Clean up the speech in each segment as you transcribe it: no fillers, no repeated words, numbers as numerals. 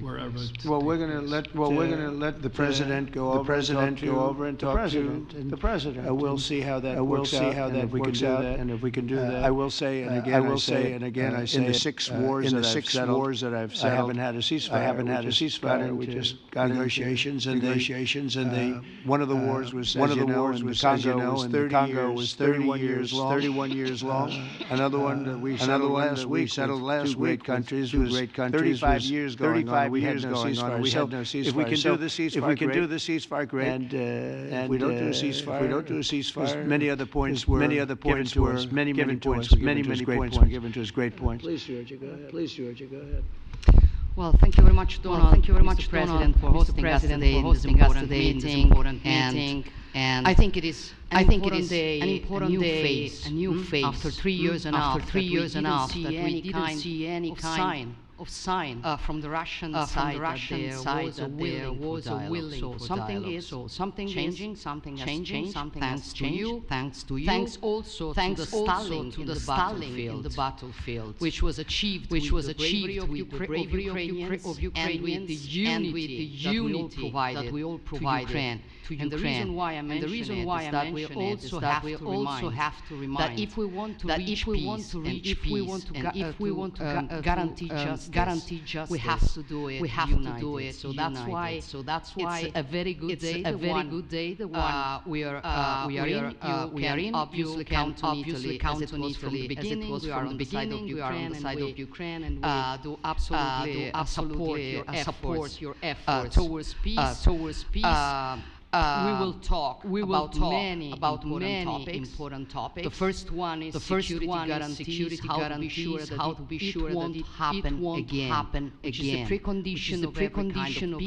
wherever. Well, we're going to let the president go over and talk to the president. We'll see how that works out, and if we can do that. I will say, and again, I say, in the six wars that I've settled, I haven't had a ceasefire. We just got negotiations, and one of the wars was, as you know, in the Congo was 31 years long. Another one that we settled last week, two great countries, was 35 years going on. We had no ceasefire. If we can do the ceasefire, great. And if we don't do a ceasefire, many other points were given to us. Many points were given to us. Great points. Please, Georgia, go ahead. Well, thank you very much, Donald. Thank you very much, President, for hosting us today in this important meeting. And I think it is an important day, a new phase. After 3 years and a half, that we didn't see any kind of sign from the Russian side that there was a willing for dialogue. So something changing, something has changed, thanks to you, thanks also to the stalling in the battlefield, which was achieved with the bravery of Ukrainians and with the unity that we all provided to Ukraine. And the reason why I mention it is that we also have to remind that if we want to reach peace, and if we want to guarantee justice, we have to do it. So that's why it's a very good day. The one we are in. Obviously, count on Italy as it was from the beginning. We are on the side of Ukraine, and we do absolutely support your efforts towards peace. We will talk about many important topics. The first one is security guarantees, how to be sure that it won't happen again, which is a precondition of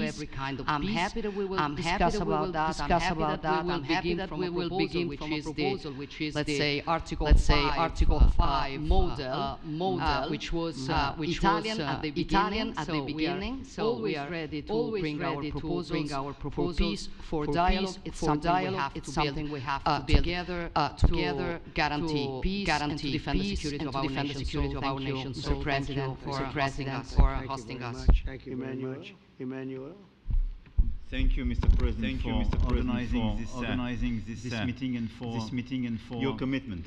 every kind of peace. I'm happy that we will discuss about that. I'm happy that we will begin from a proposal, which is, let's say, Article 5 model, which was Italian at the beginning. So we are ready to bring our proposals for dialogue. It's something we have to build together, guarantee peace, and to defend the security of our nation. So thank you, Mr. President, for hosting us. Thank you very much, Emmanuel. Thank you, Mr. President, for organizing this meeting and for your commitment.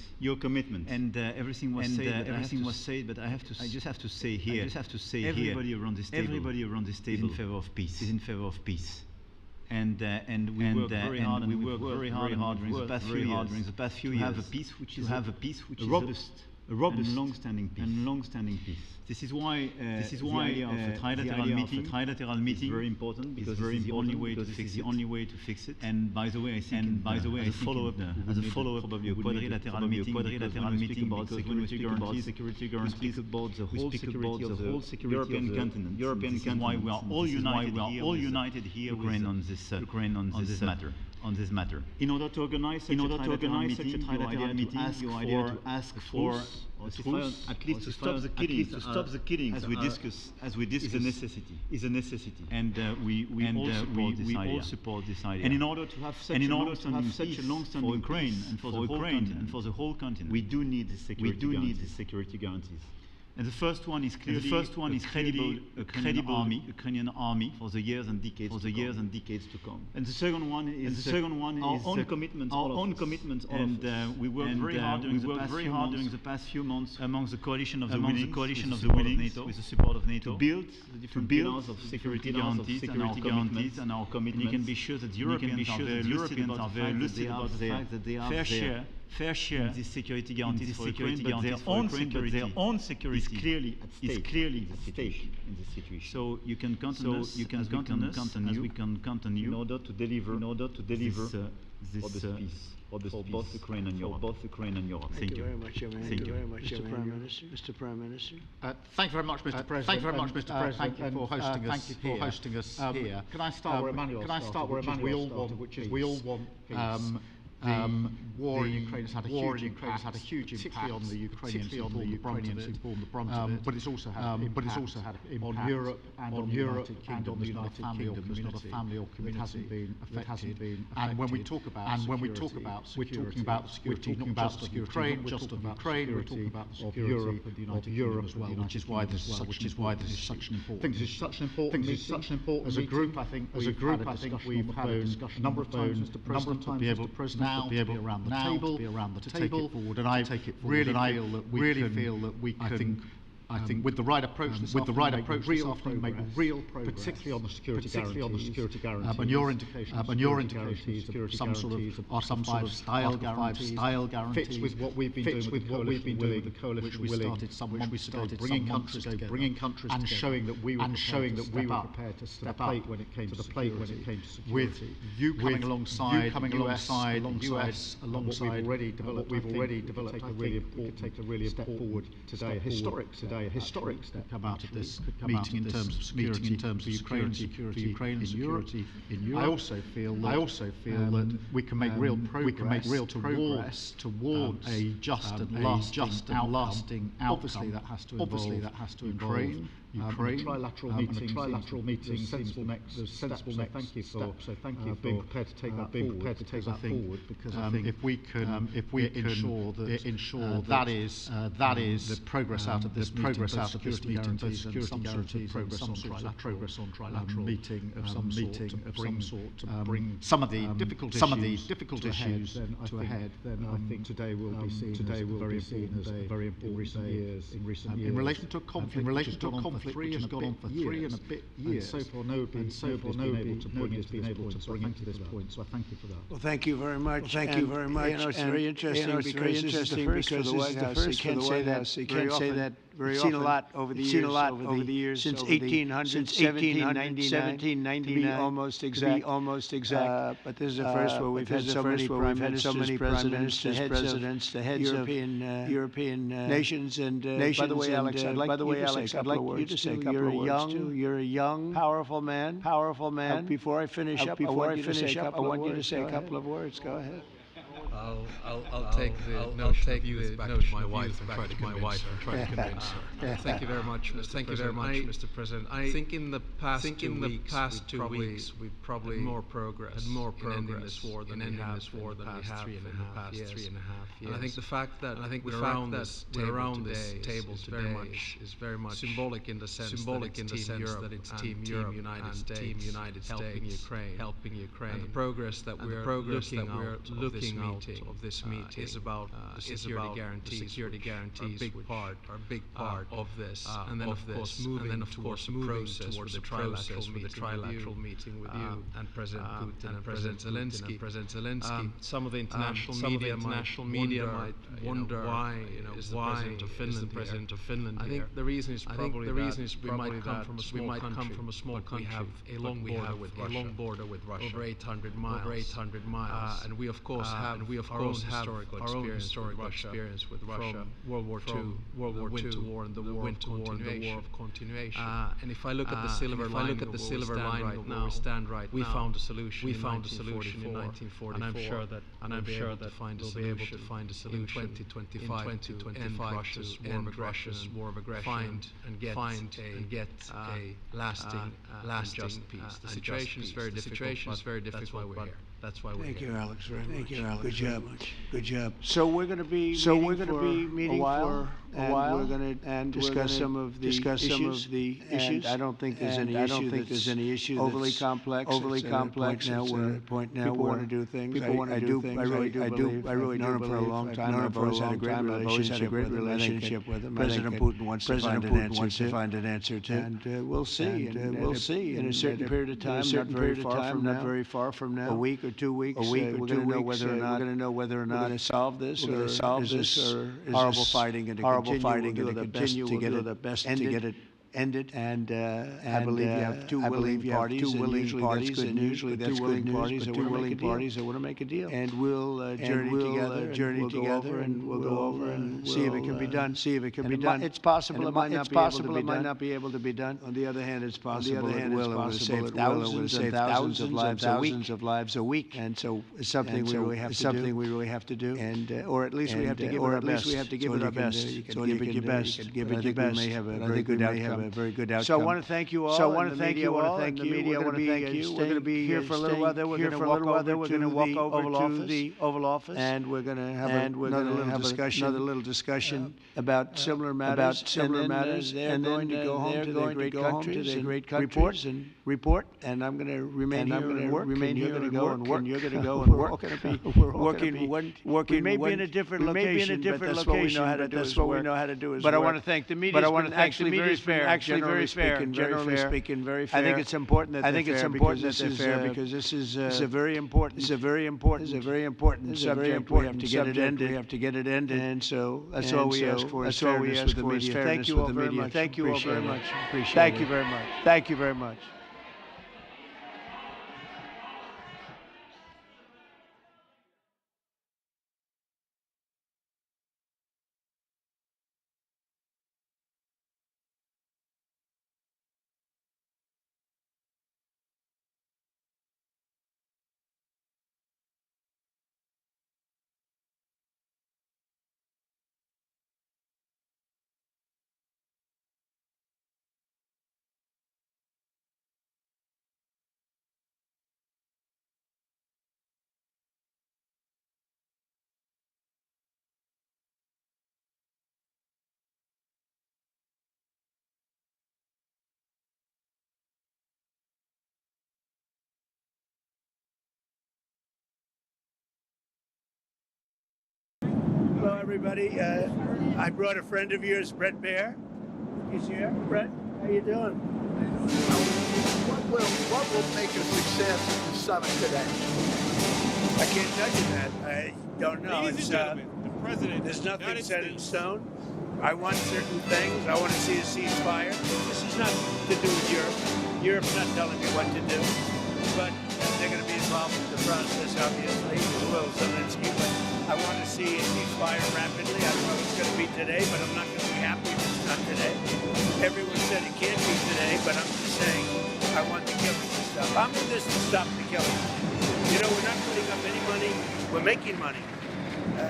And everything was said, but I just have to say here, everybody around this table is in favor of peace. And we worked very hard during the past few years to have a peace which is a robust and long-standing peace. This is why the idea of a trilateral meeting is very important, because it's the only way to fix it. And by the way, I think as a follow-up, probably a quadrilateral meeting about security guarantees, we speak about the whole security of the European continent. This is why we are all united here, Ukraine, on this matter. In order to organize such a trilateral meeting, your idea to ask for at least to stop the killings, as we discuss, is a necessity. And we all support this idea. And in order to have such a long-standing for Ukraine and for the whole continent, we do need the security guarantees. And the first one is clearly a credible Ukrainian army for the years and decades to come. And the second one is our own commitments. And we worked very hard during the past few months among the coalition of the willing, with the support of NATO, to build the different pillars of security guarantees and our commitments. You can be sure that the Europeans are very lucid about the fact that they are fair share in this security guarantees for Ukraine, but their own security is clearly at stake in this situation. So you can count on us, as we can count on you, in order to deliver this peace for both Ukraine and Europe. Thank you very much, Mr. Prime Minister. Thank you very much, Mr. President. Thank you for hosting us here. Can I start where Emmanuel started, which is we all want peace. war in Ukraine has had a huge impact, particularly on the Ukrainians who borne the brunt of it. But it's also had impact on Europe and on the United Kingdom. There's not a family or community that hasn't been affected. And when we talk about we're talking about the security not just of Ukraine, we're talking about security of Europe and the United Kingdom as well, which is why this is such an important meeting. As a group, I think we've had a discussion a number of times with the President to be able to be around the table, and I really feel that we can. I think with the right approach this afternoon, make real progress, particularly on the security guarantees. And your indications of some sort of style guarantees fits with what we've been doing with the coalition, which we started some months ago, bringing countries together, and showing that we were prepared to step up when it came to security. With you coming alongside the US, alongside what we've already developed, I think we could take a really step forward today, a historic step come out of this meeting in terms of security for Ukraine and security in Europe. I also feel that we can make real progress toward a just and lasting outcome. Obviously, that has to involve trilateral meetings, sensible next steps. So thank you for being prepared to take that forward, because I think if we can ensure that is the progress out of this meeting, security guarantees, some sort of progress on trilateral meeting of some sort to bring some of the difficult issues to a head, then I think today will be seen as very important day in recent years. In relation to a conflict which has gone on for 3 and a bit years, and so far nobody's been able to bring it to this point. So I thank you for that. Well, thank you very much. You know, it's very interesting because this is the first for the White House. You can't say that very often. Seen a lot over the years. Since 1799 to be almost exact. But this is the first where we've had so many prime ministers, presidents, the heads of European nations. And by the way, Alex, I'd like you to say a couple of words too. You're a young, powerful man. Before I finish up, I want you to say a couple of words. Go ahead. I'll take the notion of youth back to my wife and try to convince her. Thank you very much, Mr. President. I think in the past 2 weeks we've probably had more progress in ending this war than we have in the past 3.5 years. And I think the fact that we're around this table today is very much symbolic in the sense that it's Team Europe, United States, helping Ukraine, and the progress that we're looking out of this meeting is about the security guarantees, a big part of this, and then of course moving towards the trilateral meeting with you and President Putin and President Zelensky. Some of the international media might wonder why is the President of Finland here. I think the reason is probably that we might come from a small country. We have a long border with Russia, over 800 miles, and we of course have our own historical experience with Russia from World War II, the Winter War, and the War of Continuation. And if I look at the silver line where we stand right now, we found a solution in 1944, and I'm sure that we'll be able to find a solution in 2025 to end Russia's war of aggression, find and get a lasting just peace. The situation is very difficult, that's why we're here. That's why we're here. Thank you, Alex. Very much. Good job. So we're going to be meeting for a while. We're going to discuss some of the issues. I don't think there's any issue overly complex. Now we're at a point now where want to do things. I really do. I've known him for a long time. I've always had a great relationship with him. President Putin wants to find an answer to. And we'll see. In a certain period of time, not very far from now, a week or 2 weeks, we're going to know whether or not we're going to solve this, or is this horrible fighting going to continue to get it end it, and I believe you have two willing parties, and usually that's good news. Usually that's good news, but two willing parties that want to make a deal, and we'll journey together, and we'll go over and see if it can be done. It's possible it might not be able to be done. On the other hand, it's possible it will save thousands of lives a week, and so it's something we really have to do, and or at least we have to give it our best. So give it your best. We may have a very good outcome. So I want to thank you all. The media want to thank you. We're going to be here for a little while. Then we're going to walk over to the Oval Office, and we're going to have another little discussion about similar matters. They're going to go home to their great countries, and report. And I'm going to remain here and work. You're going to go and work. We're all going to be working. Maybe in a different location, but that's what we know how to do. That's what we know how to do. But I want to thank the media. But I want to thank the media. Generally speaking, very fair. I think it's important that they're fair because this is a very important subject. We have to get it ended. And so that's all we ask for. That's all we ask for. Thank you all very much. Thank you all very much. Appreciate it. Thank you very much. Thank you very much. Hello, everybody. I brought a friend of yours, Brett Baer. He's here. Brett, how you doing? What will make a success of the summit today? I can't tell you that. I don't know. Ladies and gentlemen, the president. There's nothing set in stone. I want certain things. I want to see a ceasefire. This is nothing to do with Europe. Europe's not telling me what to do. But they're going to be involved in the process, obviously, as well as Zelensky. But I want to see a ceasefire rapidly. I don't know if it's going to be today, but I'm not going to be happy if it's not today. Everyone said it can't be today, but I'm just saying I want the killing to stop. I'm in this to stop the killing. You know, we're not putting up any money. We're making money.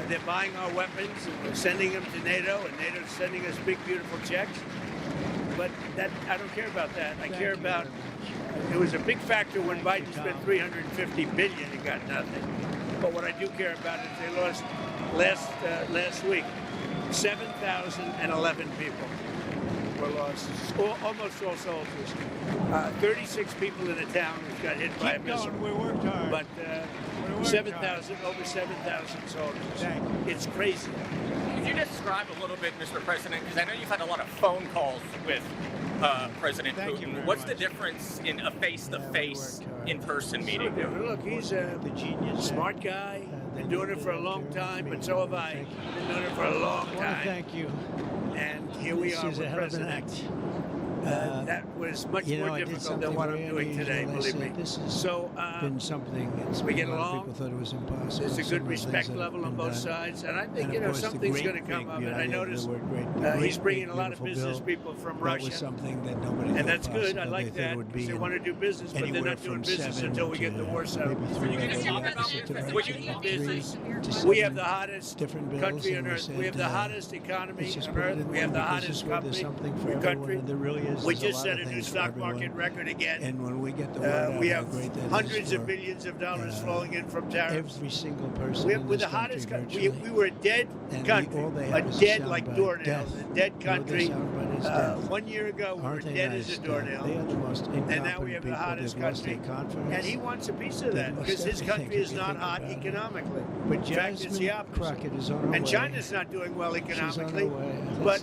They're buying our weapons, and we're sending them to NATO, and NATO's sending us big, beautiful checks. But that I don't care about that. I care about. It was a big factor when Biden spent $350 billion and got nothing. But what I do care about is they lost last week 7,011 people were lost. Almost all soldiers. 36 people in the town which got hit by a missile. We worked hard. But over 7,000 soldiers. It's crazy. Could you describe a little bit, Mr. President, because I know you've had a lot of phone calls with President Putin. What's the difference in a face-to-face, in-person meeting? Look, he's a smart guy. Been doing it for a long time, but so have I. Been doing it for a long time. Thank you. And here we are with President. That was much more difficult than what I'm doing today, believe me. This has been something we get along. People thought it was impossible. There's a good respect level on both sides, and I think something's going to come up. And I noticed he's bringing a lot of business people from Russia, and that's good. I like that. They want to do business, but they're not doing business until we get the war settled. We have the hottest country on earth. We have the hottest economy on earth. We have the hottest country. We just set a new stock market record again. And when we get the word we have hundreds of billions of dollars flowing in from tariffs. Every single person we're the hottest country. We were a dead country, dead like doornails, a dead country. 1 year ago, we were dead as a doornail. And now we have the hottest country. And he wants a piece of that because his country is not hot economically. In fact, it's the opposite. And China's not doing well economically. But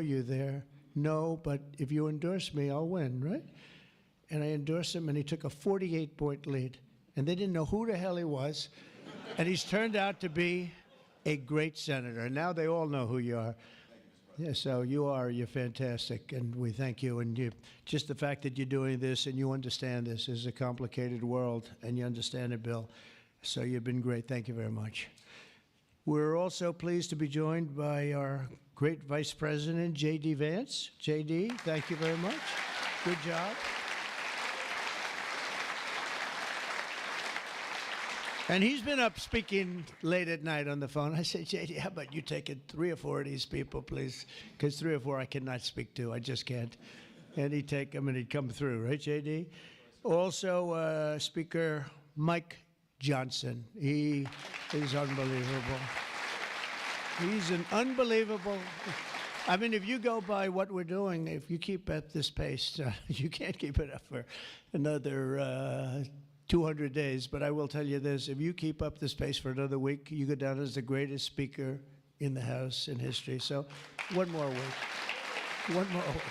you there. No, but if you endorse me, I'll win, right? And I endorsed him, and he took a 48-point lead. And they didn't know who the hell he was. And he's turned out to be a great senator. And now they all know who you are. Yeah, so you're fantastic, and we thank you. And just the fact that you're doing this and you understand this is a complicated world, and you understand it, Bill. So you've been great. Thank you very much. We're also pleased to be joined by our great Vice President, J.D. Vance. J.D., thank you very much. Good job. And he's been up speaking late at night on the phone. I said, JD, how about you take it 3 or 4 of these people, please? Because 3 or 4 I cannot speak to. I just can't. And he'd take them and he'd come through, right, JD? Also, Speaker Mike Johnson. He is unbelievable. He's an unbelievable... I mean, if you go by what we're doing, if you keep at this pace, you can't keep it up for another 200 days. But I will tell you this, if you keep up this pace for another week, you go down as the greatest speaker in the House in history. So one more week. One more week.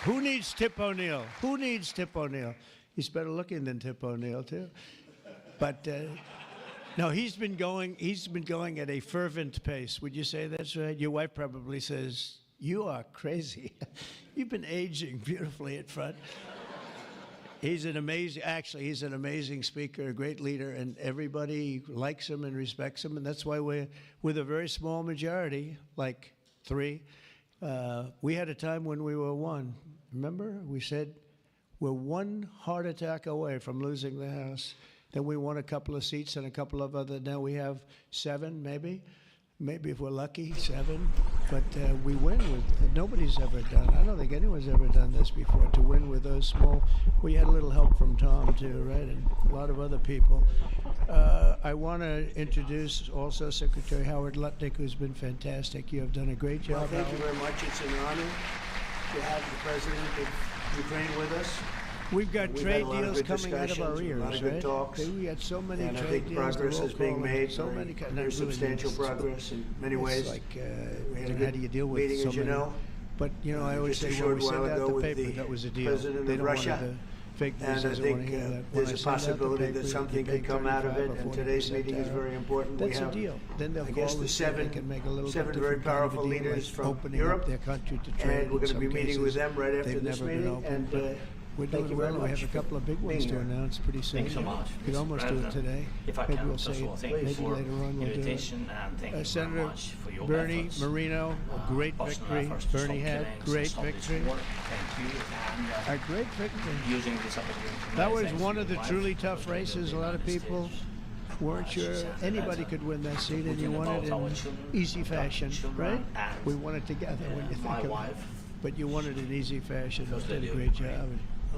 Who needs Tip O'Neill? Who needs Tip O'Neill? He's better looking than Tip O'Neill, too. But no, he's been going at a fervent pace. Would you say that's right? Your wife probably says, you are crazy. You've been aging beautifully at front. He's an amazing speaker, a great leader, and everybody likes him and respects him, and that's why we're with a very small majority, like 3. We had a time when we were 1. Remember? We said we're 1 heart attack away from losing the House. Then we won a couple of seats and a couple of other. Now we have 7, maybe. Maybe if we're lucky, 7. But we win with, nobody's ever done, I don't think anyone's ever done this before, to win with those small. We had a little help from Tom, too, right? And a lot of other people. I want to introduce also Secretary Howard Lutnick, who's been fantastic. You have done a great job. Well, thank you very much. It's an honor to have the President of Ukraine with us. We've got trade deals coming out of our ears, a lot of good talks. We had so many and trade I think deals. progress is being made. So many, very substantial progress in many ways. Like, we had a how do you deal with meeting, so as you many? know. But you know, I always say when we send out the paper, that was a deal. President of Russia. Fake news And I think there's a possibility that something could come out of it, and today's meeting is very important. That's we have, a deal. Then they'll I guess, the 7 very powerful leaders from Europe, their country to trade, and we're going to be meeting with them right after this meeting. And we're doing well. We have a couple of big ones to announce pretty soon. Thanks so much. We could almost do it today. If I maybe can, we'll say it. thank you Maybe for later on we'll do it. Thank you Senator very much for your Bernie efforts. Moreno, a great victory. Bernie had great victory. Thank you. And, a great victory. Using this opportunity. That was one of the truly tough races. A lot of people weren't sure anybody could win that seat, and you won it in easy fashion, right? We won it together when you think of it. But you won it in easy fashion. You did a great job.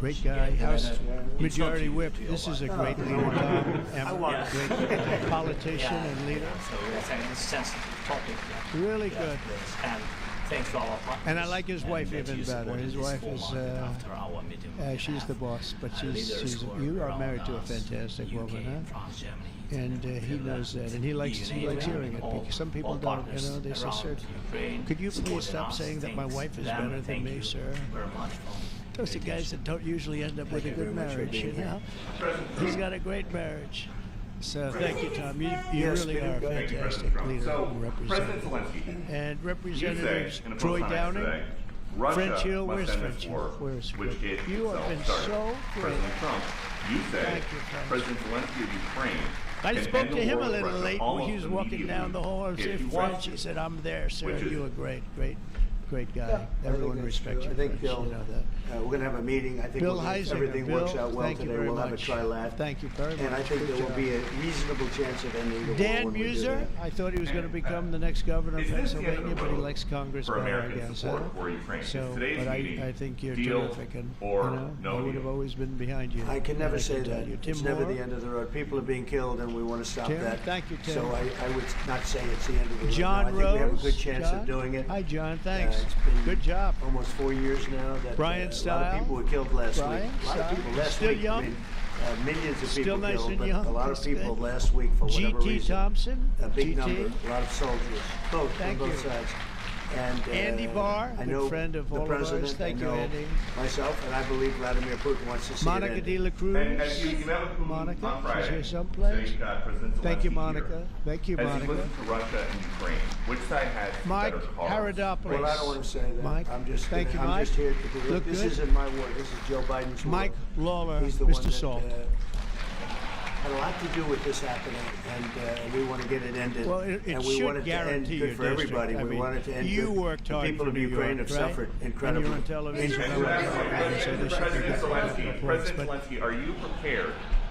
Great guy, House Majority Whip. This is a great leader, Tom. Great politician and leader. So it's a sensitive topic. Really good. And thanks to our partners. And I like his wife even better. His wife is, she's the boss, but you are married to a fantastic woman, huh? And he knows that, and he likes hearing it, because some people don't, you know, they say, sir, could you please stop saying that my wife is better than me, sir? Those are guys that don't usually end up with a good marriage, you know? He's got a great marriage. So thank you, Tom. You really are a fantastic leader and representative. And Representatives Troy Downing, French Hill, where's French Hill? Where's French Hill? You have been so great. President Trump, you say President Zelensky of Ukraine. I spoke to him a little late when he was walking down the hall and said French. He said, I'm there, sir. You are great guy. Everyone respects you. I think you know that. we're going to have a meeting. I think if everything works out well today, we'll have a trilateral. Thank you very much. And I think there will be a reasonable chance of ending the war. Dan Muser, I thought he was going to become the next governor of Pennsylvania, but he likes Congress better, I guess. So, but I think you're terrific, and you know, I would have always been behind you. I can never say that. It's never the end of the road. People are being killed, and we want to stop that. Thank you, Tim. So I would not say it's the end of the road. John Rose. I think we have a good chance of doing it. Hi, John. Thanks. It's been good job. Almost 4 years now that Brian a lot of people were killed last week. A lot of people last Still week. young. I mean, millions of Still people nice killed, and but young. a lot of people last week for whatever reason. G.T. Thompson. A big GT. number. A lot of soldiers. Both on both sides. And Andy Barr, I know good friend of all the president. of us. Thank you, Andy. Myself, and I believe Vladimir Putin wants to see Monica it de la Cruz. Monica, on Friday, she's here someplace. Thank you, Monica. Thank you, As Monica. you listen to Russia and Ukraine, which side has Mike better cause? Haradopoulos. Well, I don't want to say that. Mike, I'm just thank you, I'm Mike. just here to Look this good. isn't my war. This is Joe Biden's war. Mike Lawler, He's the Mr. one that, Salt. had a lot to do with this happening, and we want to get it ended. Well, it and we should want it to end guarantee good your for district. everybody. I we mean, want it to end you good. worked hard The people for of New Ukraine York, have right? suffered And incredibly. you're on television. President Zelensky, are you prepared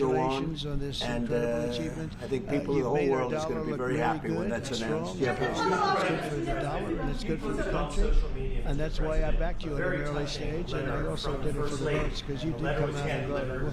go on. Congratulations on this And incredible achievement. I think people of the whole world is going to be very happy when that's announced. Yeah, it's good for the dollar and it's good for the country. And that's why I backed you at an early stage, and I also did it for the votes because you did come out and vote.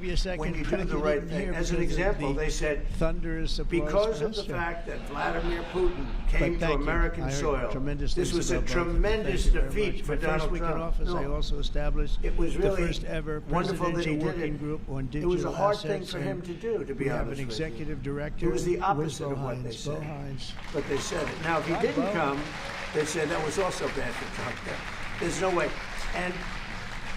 gave you a second. when you do the right thing. As an example, they said, thunderous because of the fact that Vladimir Putin came to American soil, this was a tremendous defeat for Donald Trump. I also established it was really the first ever wonderful that he did working it. group on digital It was a hard thing assets, for him to do, to be we honest have an with you. executive director. It was the opposite of what they Bo said. Hines. But they said it. Now, if he didn't come, they said that was also bad for Trump. There's no way. And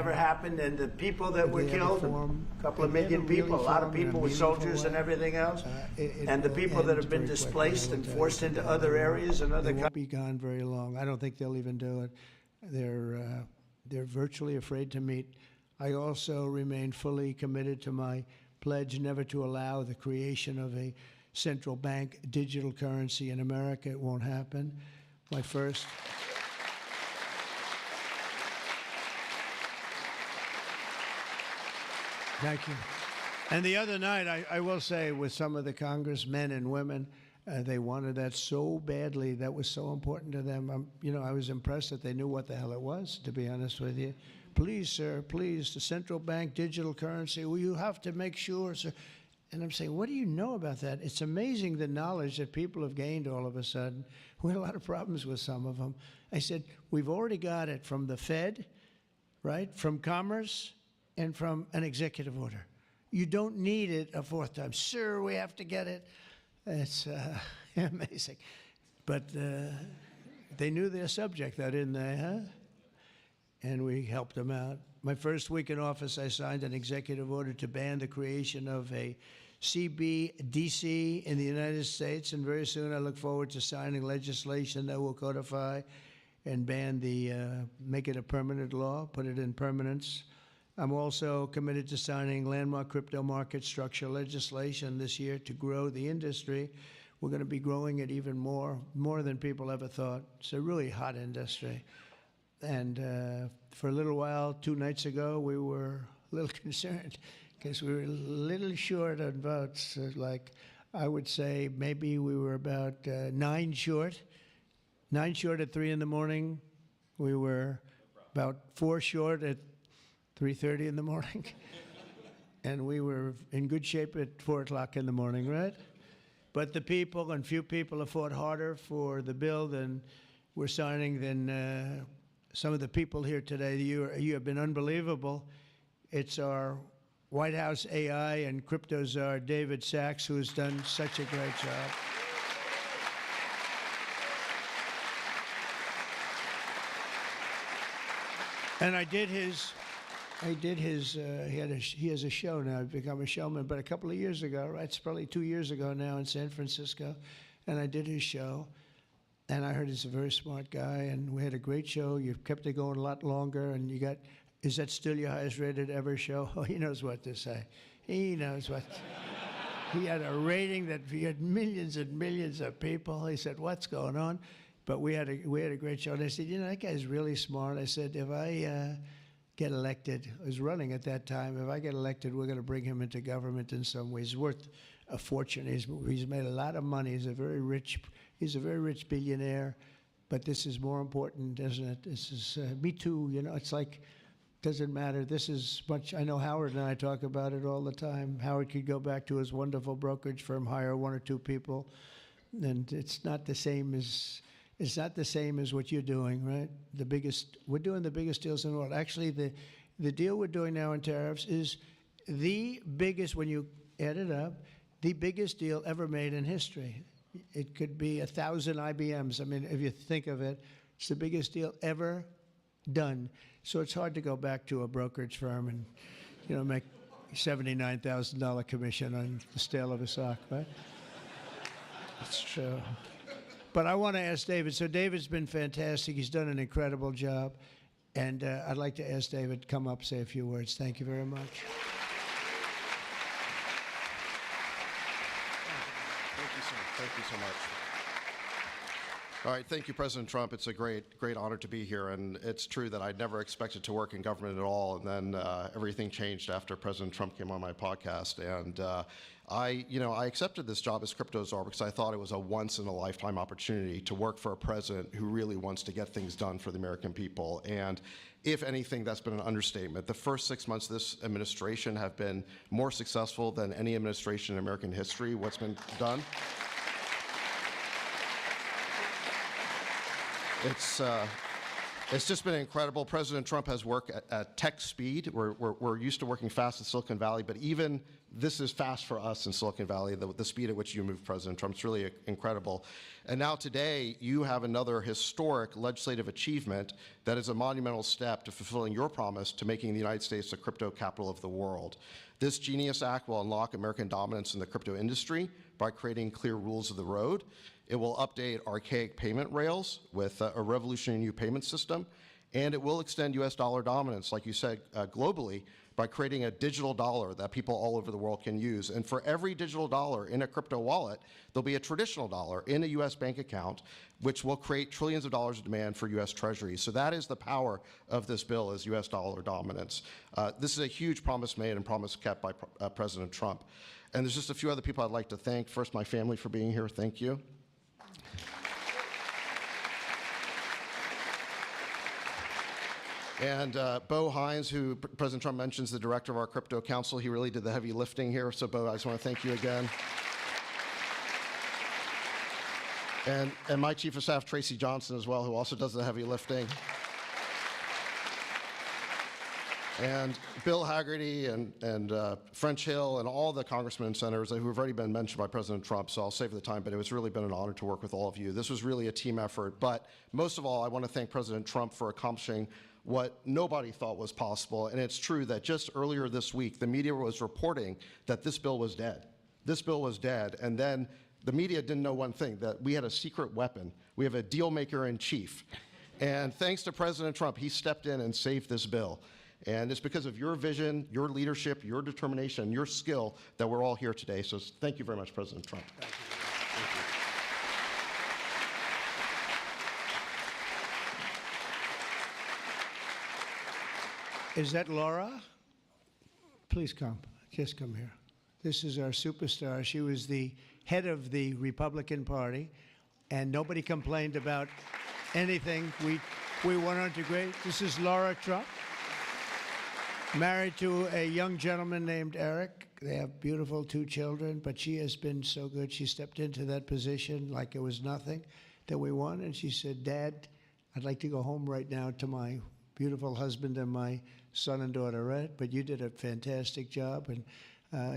never happened, and the people that were killed, a couple of million people, a lot of people with soldiers and everything else, and the people that have been displaced and forced into other areas and other countries. Won't be gone very long. I don't think they'll even do it. They're virtually afraid to meet. I also remain fully committed to my pledge never to allow the creation of a central bank digital currency in America. It won't happen. My first. Thank you. And the other night, I will say, with some of the congressmen and women, they wanted that so badly. That was so important to them. You know, I was impressed that they knew what the hell it was, to be honest with you. Please, sir, please, the central bank digital currency, well, you have to make sure, sir. And I'm saying, what do you know about that? It's amazing the knowledge that people have gained all of a sudden. We had a lot of problems with some of them. I said, we've already got it from the Fed, right, from Commerce, and from an executive order. You don't need it a fourth time. Sir, we have to get it. It's amazing. But they knew their subject, though, didn't they, huh? And we helped them out. My first week in office, I signed an executive order to ban the creation of a CBDC in the United States, and very soon I look forward to signing legislation that will codify and ban make it a permanent law, put it in permanence. I'm also committed to signing landmark crypto market structure legislation this year to grow the industry. We're going to be growing it even more than people ever thought. It's a really hot industry. And for a little while, 2 nights ago, we were a little concerned because we were a little short on votes. Like, I would say maybe we were about 9 short. 9 short at 3 in the morning. We were about 4 short at 3:30 in the morning. And we were in good shape at 4 o'clock in the morning, right? But the people, and few people have fought harder for the bill than we're signing than some of the people here today. You have been unbelievable. It's our White House AI and crypto czar, David Sachs, who has done such a great job. And he has a show now. I've become a showman, but a couple of years ago, right? It's probably 2 years ago now in San Francisco, and I did his show. And I heard he's a very smart guy, and we had a great show. You've kept it going a lot longer, and is that still your highest rated ever show? Oh, he knows what to say. He knows what. He had a rating that he had millions and millions of people. He said, what's going on? But we had a great show. And I said, you know, that guy's really smart. I said, if I get elected, I was running at that time, if I get elected, we're going to bring him into government in some ways. He's worth a fortune. He's made a lot of money. He's a very rich billionaire. But this is more important, isn't it? This is, me too, you know, it's like, doesn't matter. This is much, I know Howard and I talk about it all the time. Howard could go back to his wonderful brokerage firm, hire 1 or 2 people, and it's not the same as what you're doing, right? We're doing the biggest deals in the world. Actually, the deal we're doing now in tariffs is the biggest, when you add it up, the biggest deal ever made in history. It could be 1,000 IBMs. I mean, if you think of it, it's the biggest deal ever done. So it's hard to go back to a brokerage firm and, you know, make $79,000 commission on the sale of a sock, right? It's true. But I want to ask David. So David's been fantastic. He's done an incredible job. And I'd like to ask David to come up, say a few words. Thank you very much. Thank you, sir. Thank you so much. All right, thank you, President Trump. It's a great honor to be here, and it's true that I never expected to work in government at all, and then everything changed after President Trump came on my podcast, and I accepted this job as crypto czar because I thought it was a once-in-a-lifetime opportunity to work for a president who really wants to get things done for the American people, and if anything, that's been an understatement. The first 6 months of this administration have been more successful than any administration in American history. What's been done? It's just been incredible. President Trump has worked at tech speed. We're used to working fast in Silicon Valley, but even this is fast for us in Silicon Valley, the speed at which you move, President Trump. It's really incredible. And now today, you have another historic legislative achievement that is a monumental step to fulfilling your promise to making the United States the crypto capital of the world. This Genius Act will unlock American dominance in the crypto industry by creating clear rules of the road. It will update archaic payment rails with a revolutionary new payment system, and it will extend U.S. dollar dominance, like you said, globally, by creating a digital dollar that people all over the world can use. And for every digital dollar in a crypto wallet, there'll be a traditional dollar in a U.S. bank account, which will create trillions of dollars of demand for U.S. Treasuries. So that is the power of this bill, is U.S. dollar dominance. This is a huge promise made and promise kept by President Trump. And there's just a few other people I'd like to thank. First, my family for being here. Thank you. And Bo Hines, who President Trump mentions, the director of our crypto council, he really did the heavy lifting here. So Bo, I just want to thank you again. And my chief of staff, Tracy Johnson, as well, who also does the heavy lifting. And Bill Haggerty and French Hill and all the congressmen and senators who have already been mentioned by President Trump, so I'll save the time, but it's really been an honor to work with all of you. This was really a team effort, but most of all, I want to thank President Trump for accomplishing what nobody thought was possible, and it's true that just earlier this week, the media was reporting that this bill was dead. This bill was dead, and then the media didn't know one thing, that we had a secret weapon. We have a deal maker in chief. And thanks to President Trump, he stepped in and saved this bill. And it's because of your vision, your leadership, your determination, your skill that we're all here today. So thank you very much, President Trump. Thank you. Is that Laura? Please come. Just come here. This is our superstar. She was the head of the Republican Party, and nobody complained about anything. We went on to great. This is Laura Trump, married to a young gentleman named Eric. They have beautiful 2 children, but she has been so good. She stepped into that position like it was nothing that we won, and she said, Dad, I'd like to go home right now to my beautiful husband and my son and daughter, Red, but you did a fantastic job, and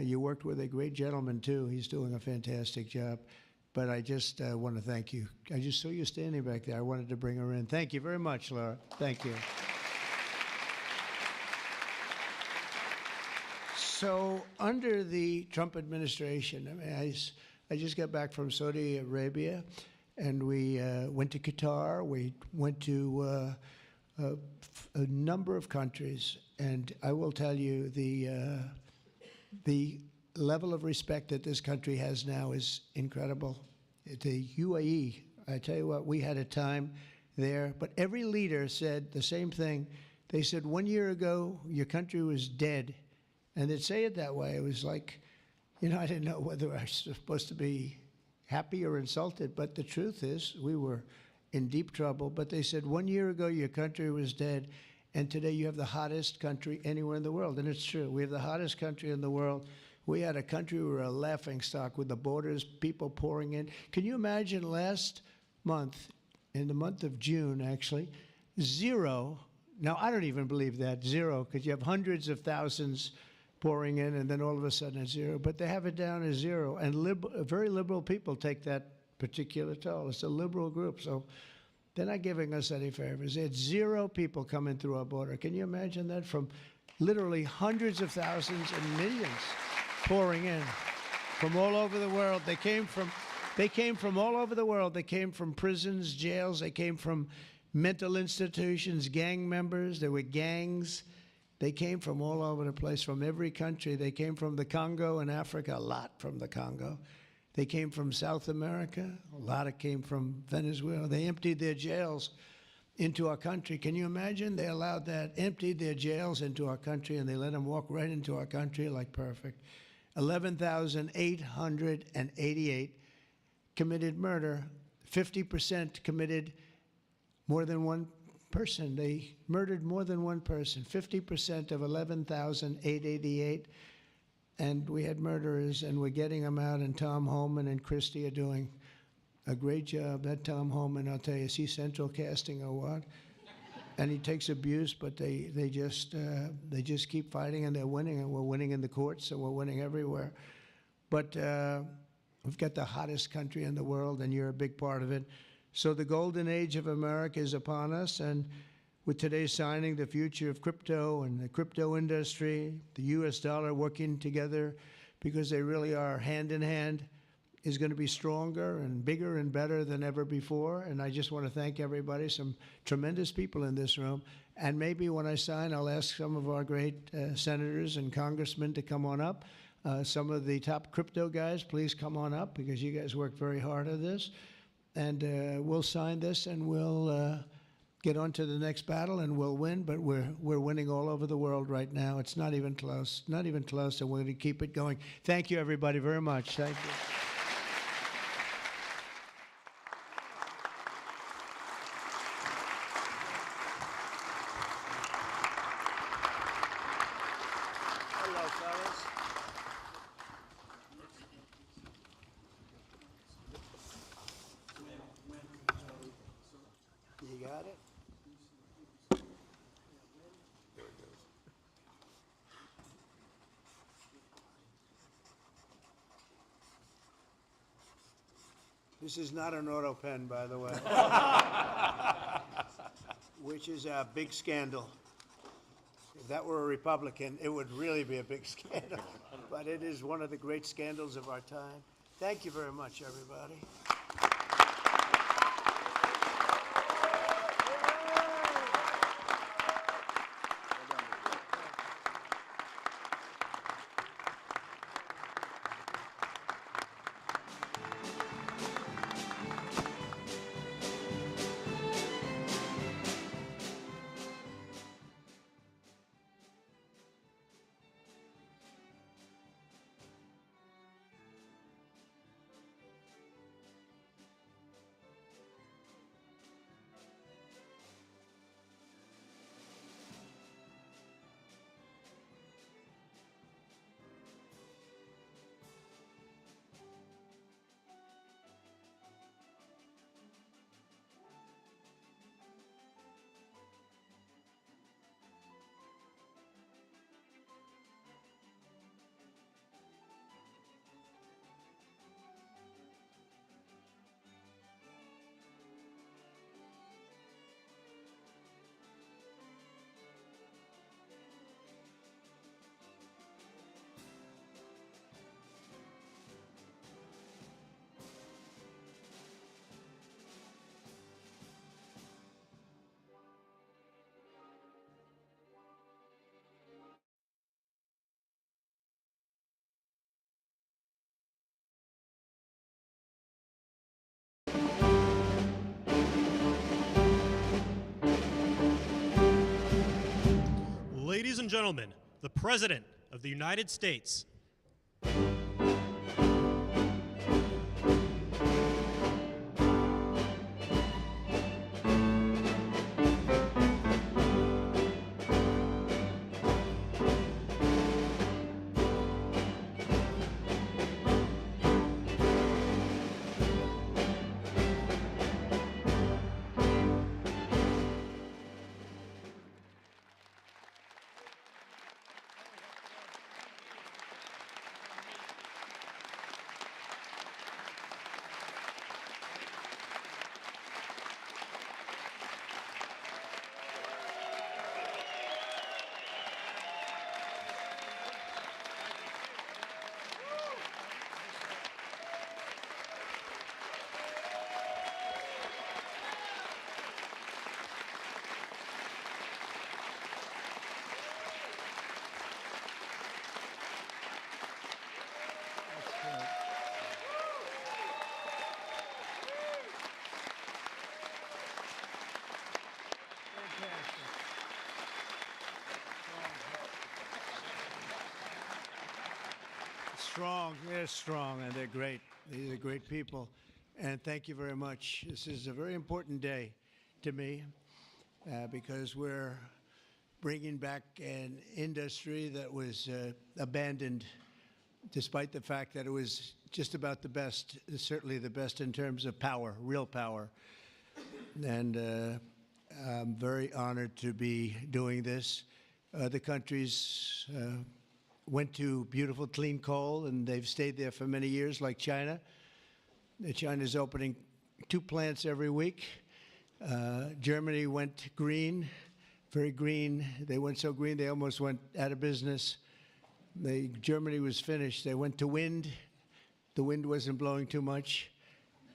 you worked with a great gentleman, too. He's doing a fantastic job. But I just want to thank you. I just saw you standing back there. I wanted to bring her in. Thank you very much, Laura. Thank you. So under the Trump administration, I mean, I just got back from Saudi Arabia, and we went to Qatar. We went to a number of countries, and I will tell you the level of respect that this country has now is incredible. The UAE, I tell you what, we had a time there, but every leader said the same thing. They said 1 year ago, your country was dead, and they'd say it that way. It was like, you know, I didn't know whether I was supposed to be happy or insulted, but the truth is we were in deep trouble. But they said 1 year ago, your country was dead, and today you have the hottest country anywhere in the world. And it's true. We have the hottest country in the world. We had a country, we were a laughingstock with the borders, people pouring in. Can you imagine last month, in the month of June, actually, 0. Now, I don't even believe that, 0, because you have hundreds of thousands pouring in, and then all of a sudden it's 0. But they have it down as 0. And very liberal people take that particular toll. It's a liberal group, so they're not giving us any favors. It's 0 people coming through our border. Can you imagine that? From literally hundreds of thousands and millions pouring in from all over the world. They came from all over the world. They came from prisons, jails. They came from mental institutions, gang members. There were gangs. They came from all over the place, from every country. They came from the Congo in Africa, a lot from the Congo. They came from South America. A lot came from Venezuela. They emptied their jails into our country. Can you imagine? They allowed that, emptied their jails into our country, and they let them walk right into our country like perfect. 11,888 committed murder. 50% committed more than one person. They murdered more than one person. 50% of 11,888. And we had murderers, and we're getting them out, and Tom Homan and Christie are doing a great job. That Tom Homan, I'll tell you, is he central casting or what? And he takes abuse, but they just keep fighting, and they're winning, and we're winning in the courts, so we're winning everywhere. But we've got the hottest country in the world, and you're a big part of it. So the golden age of America is upon us, and with today's signing, the future of crypto and the crypto industry, the U.S. dollar working together, because they really are hand in hand. is going to be stronger and bigger and better than ever before. And I just want to thank everybody, some tremendous people in this room. And maybe when I sign, I'll ask some of our great senators and congressmen to come on up. Some of the top crypto guys, please come on up, because you guys work very hard at this. And we'll sign this, and we'll get on to the next battle, and we'll win. But we're winning all over the world right now. It's not even close, not even close, and we're going to keep it going. Thank you, everybody, very much. Thank you. You got it? This is not an auto pen, by the way, which is a big scandal. If that were a Republican, it would really be a big scandal. But it is one of the great scandals of our time. Thank you very much, everybody. Ladies and gentlemen, the President of the United States. Strong, they're strong, and they're great. These are great people, and thank you very much. This is a very important day to me because we're bringing back an industry that was abandoned, despite the fact that it was just about the best, certainly the best in terms of power, real power. And I'm very honored to be doing this. Other countries went to beautiful, clean coal, and they've stayed there for many years, like China. China's opening 2 plants every week. Germany went green, very green. They went so green they almost went out of business. Germany was finished. They went to wind. the wind wasn't blowing too much.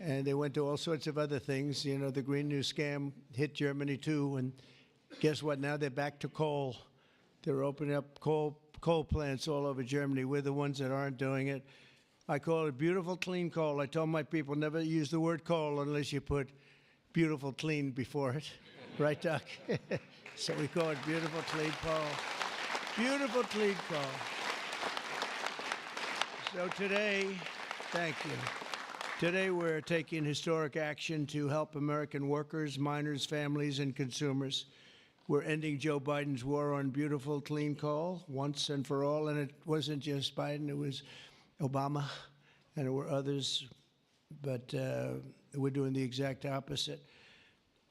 And they went to all sorts of other things. You know, the Green New Scam hit Germany too. And guess what? Now they're back to coal. They're opening up coal plants all over Germany. We're the ones that aren't doing it. I call it beautiful, clean coal. I told my people never use the word coal unless you put beautiful, clean before it. Right, Doc? So we call it beautiful, clean coal. Beautiful, clean coal. So today, thank you. Today we're taking historic action to help American workers, miners, families, and consumers. We're ending Joe Biden's war on beautiful, clean coal once and for all. And it wasn't just Biden, it was Obama, and there were others. But we're doing the exact opposite.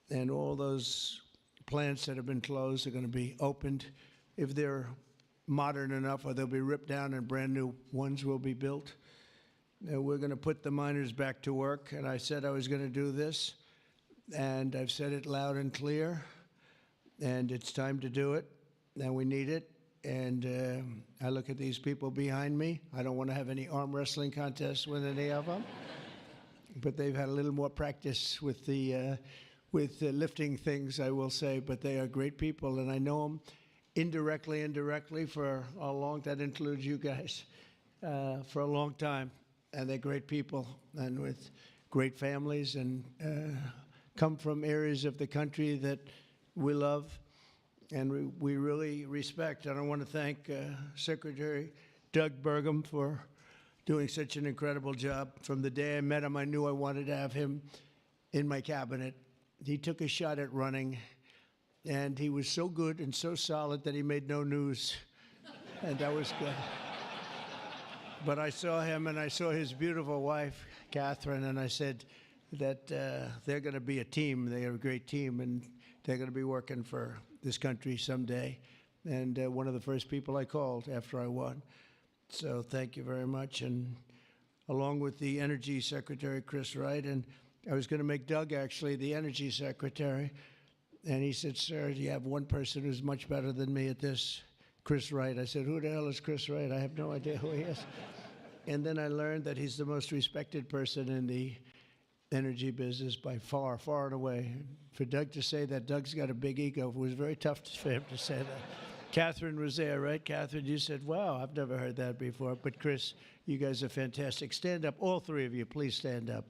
And all those plants that have been closed are going to be opened. If they're modern enough, or they'll be ripped down and brand new ones will be built. And we're going to put the miners back to work. And I said I was going to do this. And I've said it loud and clear. And it's time to do it. And we need it. And I look at these people behind me. I don't want to have any arm wrestling contests with any of them. But they've had a little more practice with the lifting things, I will say. But they are great people. And I know them indirectly for a long, that includes you guys, for a long time. And they're great people and with great families and come from areas of the country that we love and we really respect. And I want to thank Secretary Doug Burgum for doing such an incredible job. From the day I met him, I knew I wanted to have him in my cabinet. He took a shot at running, and he was so good and so solid that he made no news, and that was good. But I saw him, and I saw his beautiful wife, Catherine, and I said that they're going to be a team. They are a great team, and they're going to be working for this country someday. And one of the first people I called after I won. So thank you very much. And along with the Energy Secretary, Chris Wright, and I was going to make Doug, actually, the Energy Secretary. And he said, sir, you have one person who's much better than me at this, Chris Wright. I said, who the hell is Chris Wright? I have no idea who he is. And then I learned that he's the most respected person in the energy business by far, far and away. For Doug to say that Doug's got a big ego, it was very tough for him to say that. Catherine was there, right? Catherine, you said, wow, I've never heard that before. But Chris, you guys are fantastic. Stand up, all three of you, please stand up.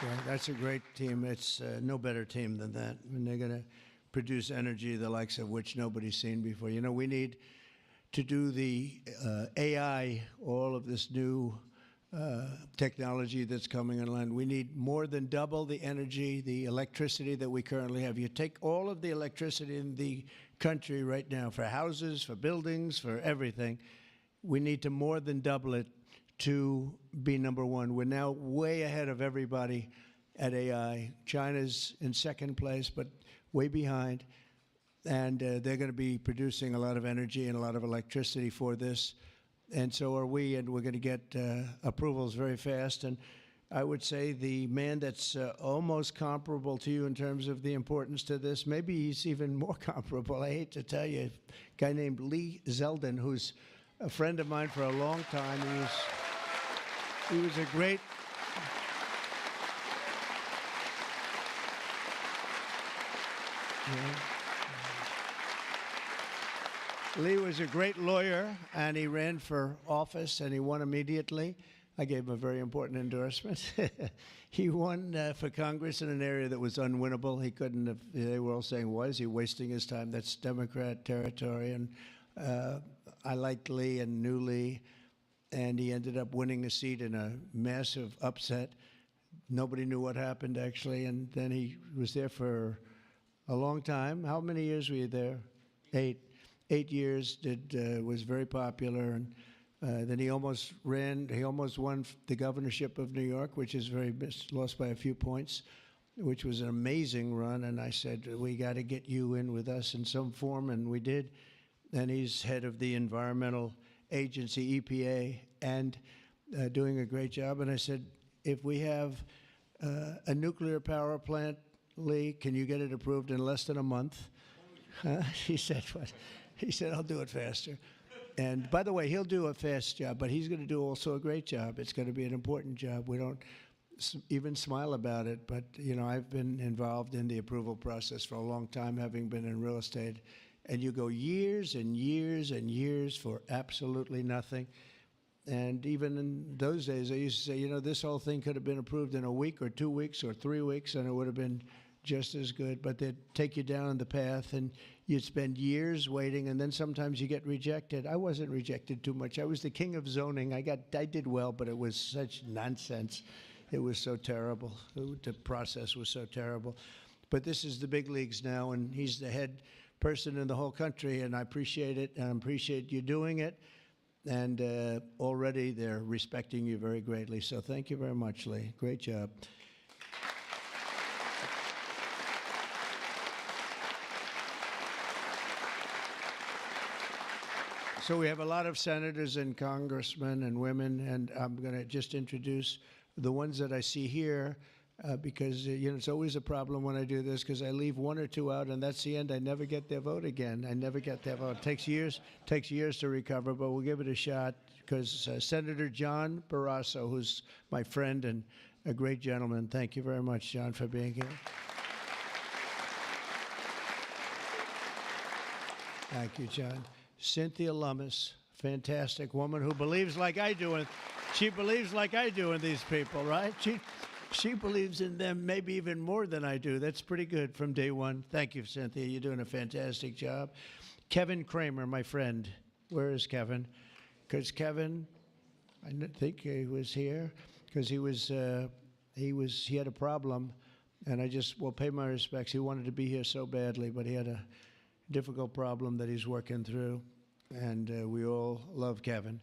Yeah, that's a great team. It's no better team than that. And they're going to produce energy the likes of which nobody's seen before. You know, we need to do the AI, all of this new technology that's coming online. We need more than double the energy, the electricity that we currently have. You take all of the electricity in the country right now for houses, for buildings, for everything. We need to more than double it to be number one. We're now way ahead of everybody at AI. China's in second place, but way behind. And they're going to be producing a lot of energy and a lot of electricity for this. And so are we, and we're going to get approvals very fast. And I would say the man that's almost comparable to you in terms of the importance to this, maybe he's even more comparable, I hate to tell you, a guy named Lee Zeldin, who's a friend of mine for a long time. He was a great... Lee was a great lawyer, and he ran for office, and he won immediately. I gave him a very important endorsement. He won for Congress in an area that was unwinnable. He couldn't have... They were all saying, why is he wasting his time? That's Democrat territory. And I liked Lee and knew Lee. And he ended up winning a seat in a massive upset. Nobody knew what happened, actually, and then he was there for a long time. How many years were you there? 8 years. Was very popular, and then he almost won the governorship of New York, which is lost by a few points, which was an amazing run. And I said, we got to get you in with us in some form, and we did. And he's head of the environmental agency, EPA, and doing a great job. And I said, if we have A nuclear power plant, Lee, can you get it approved in less than a month? He said, what? He said, I'll do it faster. And by the way, he'll do a fast job, but he's going to do also a great job. It's going to be an important job. We don't even smile about it, but you know, I've been involved in the approval process for a long time, having been in real estate, and you go years and years and years for absolutely nothing. And even in those days, I used to say, you know, this whole thing could have been approved in a week or 2 weeks or 3 weeks, and it would have been just as good. But they'd take you down the path, and you'd spend years waiting, and then sometimes you get rejected. I wasn't rejected too much. I was the king of zoning. I did well, but it was such nonsense. It was so terrible. The process was so terrible. But this is the big leagues now, and he's the head person in the whole country, and I appreciate it, and I appreciate you doing it. And already they're respecting you very greatly. So thank you very much, Lee. Great job. So we have a lot of senators and congressmen and women, and I'm going to just introduce the ones that I see here, because you know, it's always a problem when I do this, because I leave one or two out, and that's the end. I never get their vote again. I never get their vote. It takes years to recover, but we'll give it a shot, because Senator John Barrasso, who's my friend and a great gentleman. Thank you very much, John, for being here. Thank you, John. Cynthia Lummis, fantastic woman who believes like I do, and she believes like I do in these people, right? She believes in them maybe even more than I do. That's pretty good from day one. Thank you, Cynthia. You're doing a fantastic job. Kevin Kramer, my friend. Where is Kevin? Because Kevin, I think he was here, because he had a problem, and I just will pay my respects. He wanted to be here so badly, but he had a difficult problem that he's working through, and we all love Kevin.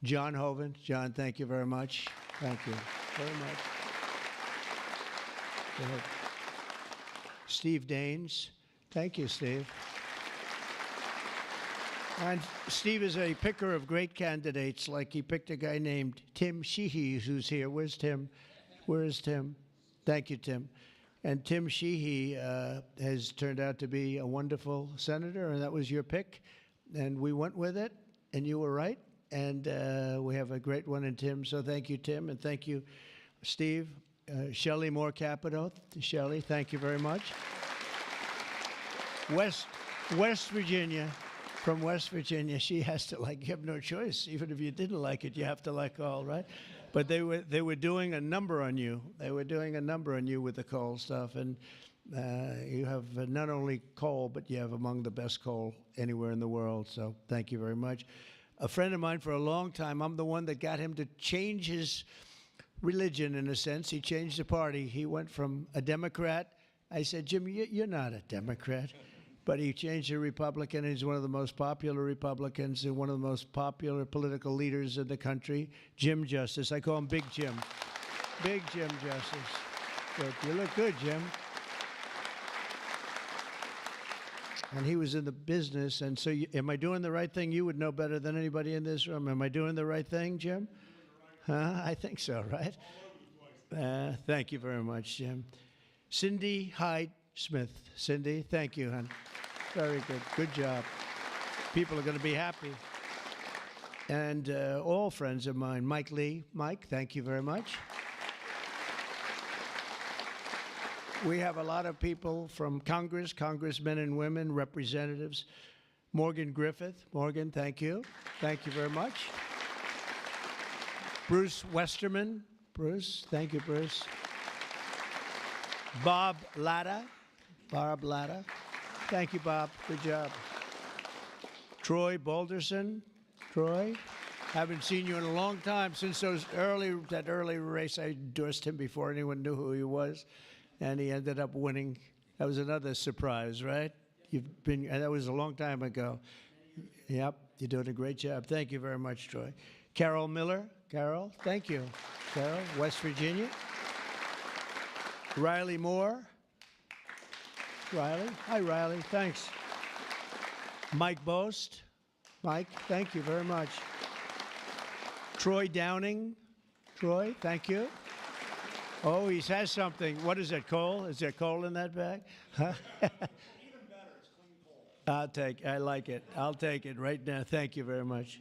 John Hoven. John, thank you very much. Thank you very much. Go ahead. Steve Daines. Thank you, Steve. And Steve is a picker of great candidates, like he picked a guy named Tim Sheehy, who's here. Where's Tim? Where is Tim? Thank you, Tim. And Tim Sheehy has turned out to be a wonderful senator, and that was your pick. And we went with it, and you were right. And we have a great one in Tim. So thank you, Tim, and thank you, Steve. Shelley Moore Capito. Shelley, thank you very much. West Virginia. From West Virginia, she has to like, you have no choice. Even if you didn't like it, you have to like all, right? But they were doing a number on you. They were doing a number on you with the coal stuff. And you have not only coal, but you have among the best coal anywhere in the world. So thank you very much. A friend of mine for a long time, I'm the one that got him to change his religion in a sense. He changed the party. He went from a Democrat. I said, Jim, you're not a Democrat. But he changed to Republican. He's one of the most popular Republicans and one of the most popular political leaders in the country. Jim Justice. I call him Big Jim. Big Jim Justice. Good. You look good, Jim. And he was in the business. And so am I doing the right thing? You would know better than anybody in this room. Am I doing the right thing, Jim? Huh? I think so, right? Thank you very much, Jim. Cindy Hyde Smith. Cindy, thank you, hon. Very good. Good job. People are going to be happy. And all friends of mine. Mike Lee. Mike, thank you very much. We have a lot of people from Congress, congressmen and women, representatives. Morgan Griffith. Morgan, thank you. Thank you very much. Bruce Westerman. Bruce, thank you, Bruce. Bob Latta. Bob Latta. Thank you, Bob. Good job. Troy Balderson. Troy, haven't seen you in a long time. Since that early race, I endorsed him before anyone knew who he was, and he ended up winning. That was another surprise, right? That was a long time ago. Yep, you're doing a great job. Thank you very much, Troy. Carol Miller. Carol, thank you. Carol, West Virginia. Riley Moore. Riley. Hi, Riley. Thanks. Mike Boast. Mike, thank you very much. Troy Downing. Troy, thank you. Oh, he has something. What is it, coal? Is there coal in that bag? Huh? I like it. I'll take it right now. Thank you very much.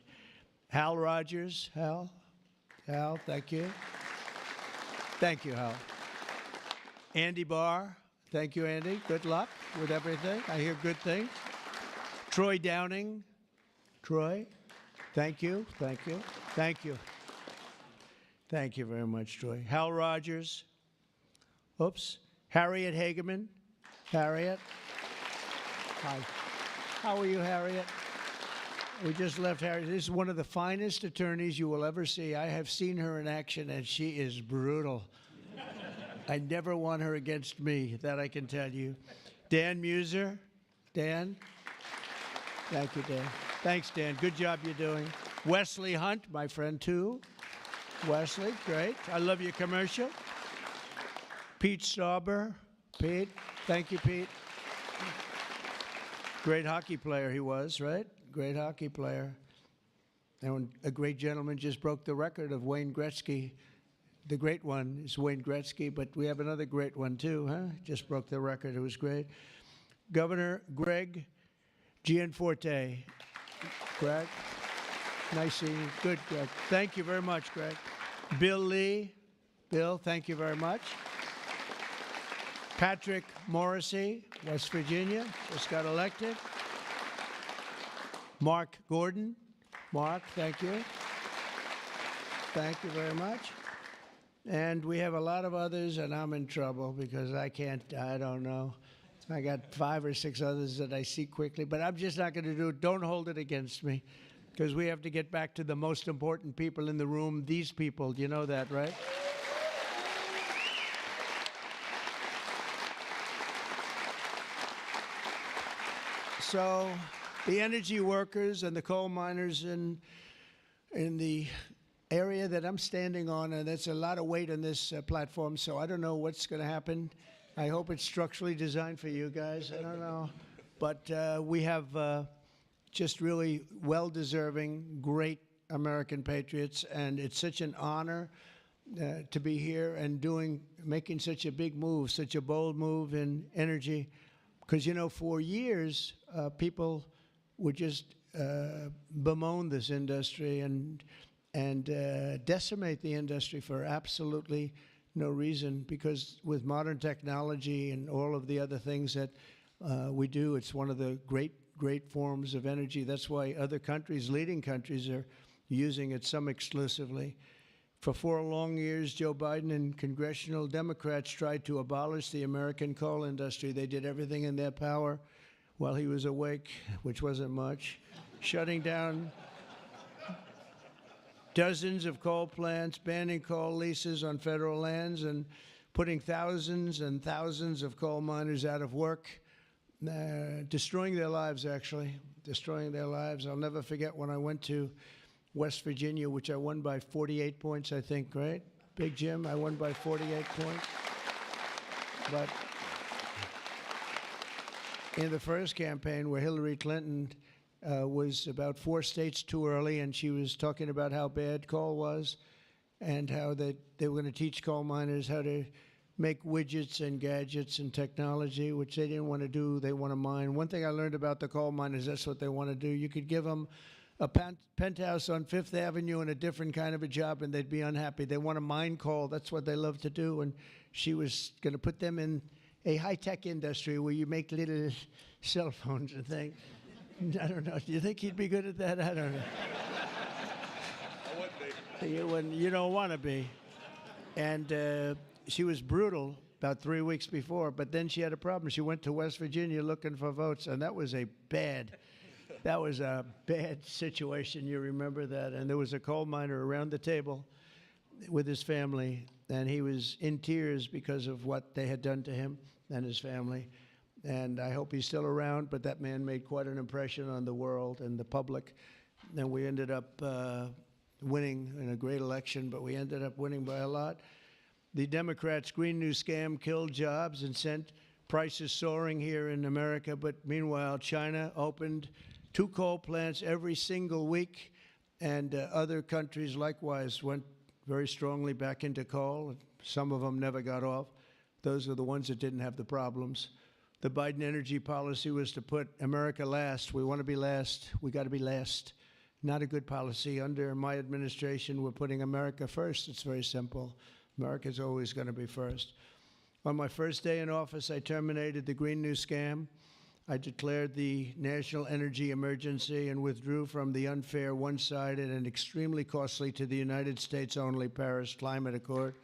Hal Rogers. Hal, thank you. Thank you, Hal. Andy Barr. Thank you, Andy. Good luck with everything. I hear good things. Troy Downing. Troy, thank you. Thank you. Thank you. Thank you very much, Troy. Hal Rogers. Oops. Harriet Hageman. Harriet. Hi. How are you, Harriet? We just left Harriet. This is one of the finest attorneys you will ever see. I have seen her in action, and she is brutal. I never want her against me, that I can tell you. Dan Muser. Dan. Thank you, Dan. Thanks, Dan. Good job you're doing. Wesley Hunt, my friend, too. Wesley, great. I love your commercial. Pete Stauber. Pete. Thank you, Pete. Great hockey player he was, right? Great hockey player. And a great gentleman just broke the record of Wayne Gretzky. The great one is Wayne Gretzky, but we have another great one too, huh? Just broke the record. It was great. Governor Greg Gianforte. Greg, nice seeing you. Good, Greg. Thank you very much, Greg. Bill Lee. Bill, thank you very much. Patrick Morrissey, West Virginia, just got elected. Mark Gordon. Mark, thank you. Thank you very much. And we have a lot of others, and I'm in trouble because I don't know. I got 5 or 6 others that I see quickly, but I'm just not going to do it. Don't hold it against me because we have to get back to the most important people in the room, these people. You know that, right? So the energy workers and the coal miners in the area that I'm standing on, and that's a lot of weight on this platform, so I don't know what's going to happen. I hope it's structurally designed for you guys. I don't know. But we have just really well-deserving, great American patriots, and it's such an honor to be here and making such a big move, such a bold move in energy. Because, you know, for years, people would just bemoan this industry and decimate the industry for absolutely no reason, because with modern technology and all of the other things that we do, it's one of the great forms of energy. That's why other countries, leading countries, are using it, some exclusively. For 4 long years, Joe Biden and congressional Democrats tried to abolish the American coal industry. They did everything in their power while he was awake, which wasn't much, shutting down dozens of coal plants, banning coal leases on federal lands, and putting thousands and thousands of coal miners out of work, destroying their lives, actually, destroying their lives. I'll never forget when I went to West Virginia, which I won by 48 points, I think, right? Big Jim, I won by 48 points. But in the first campaign where Hillary Clinton was about 4 states too early, and she was talking about how bad coal was and how they were going to teach coal miners how to make widgets and gadgets and technology, which they didn't want to do. They want to mine. One thing I learned about the coal miners, that's what they want to do. You could give them a penthouse on Fifth Avenue and a different kind of a job, and they'd be unhappy. They want to mine coal. That's what they love to do. And she was going to put them in a high-tech industry where you make little cell phones and things. I don't know. Do you think he'd be good at that? I don't know. I would be. You don't want to be. And she was brutal about 3 weeks before, but then she had a problem. She went to West Virginia looking for votes, and that was a bad situation. You remember that? And there was a coal miner around the table with his family, and he was in tears because of what they had done to him and his family. And I hope he's still around, but that man made quite an impression on the world and the public. And we ended up winning in a great election, but we ended up winning by a lot. The Democrats' Green New Scam killed jobs and sent prices soaring here in America. But meanwhile, China opened 2 coal plants every single week, and other countries likewise went very strongly back into coal. Some of them never got off. Those are the ones that didn't have the problems. The Biden energy policy was to put America last. We want to be last. We got to be last. Not a good policy. Under my administration, we're putting America first. It's very simple. America's always going to be first. On my first day in office, I terminated the Green New scam. I declared the national energy emergency and withdrew from the unfair, one-sided, and extremely costly to the United States only Paris Climate Accord.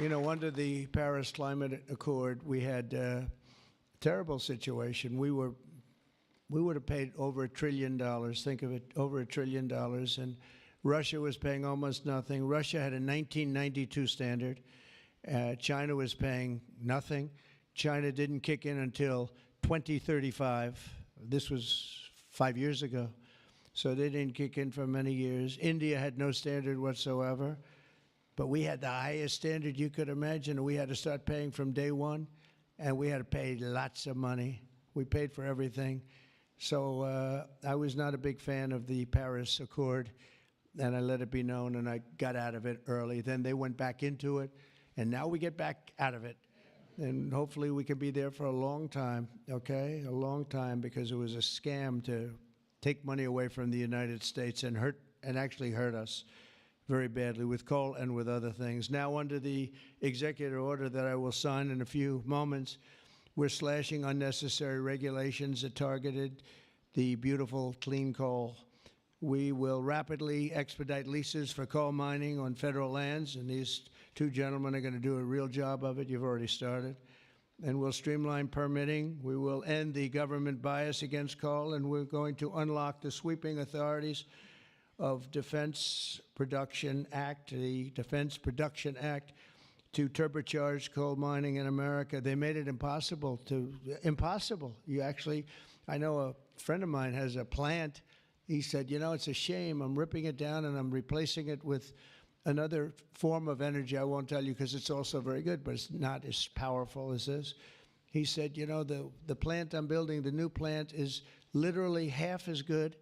You know, under the Paris Climate Accord, we had a terrible situation. We would have paid over $1 trillion. Think of it, over $1 trillion. And Russia was paying almost nothing. Russia had a 1992 standard. China was paying nothing. China didn't kick in until 2035. This was 5 years ago. So they didn't kick in for many years. India had no standard whatsoever. But we had the highest standard you could imagine, and we had to start paying from day one, and we had to pay lots of money. We paid for everything. So I was not a big fan of the Paris Accord, and I let it be known, and I got out of it early. Then they went back into it, and now we get back out of it. And hopefully we can be there for a long time, okay? A long time, because it was a scam to take money away from the United States and actually hurt us very badly with coal and with other things. Now, under the executive order that I will sign in a few moments, we're slashing unnecessary regulations that targeted the beautiful clean coal. We will rapidly expedite leases for coal mining on federal lands, and these two gentlemen are going to do a real job of it. You've already started. And we'll streamline permitting. We will end the government bias against coal, and we're going to unlock the sweeping authorities of Defense Production Act, the Defense Production Act, to turbocharge coal mining in America. They made it impossible. You actually, I know a friend of mine has a plant. He said, you know, it's a shame. I'm ripping it down and I'm replacing it with another form of energy. I won't tell you because it's also very good, but it's not as powerful as this. He said, you know, the plant I'm building, the new plant, is literally half as good.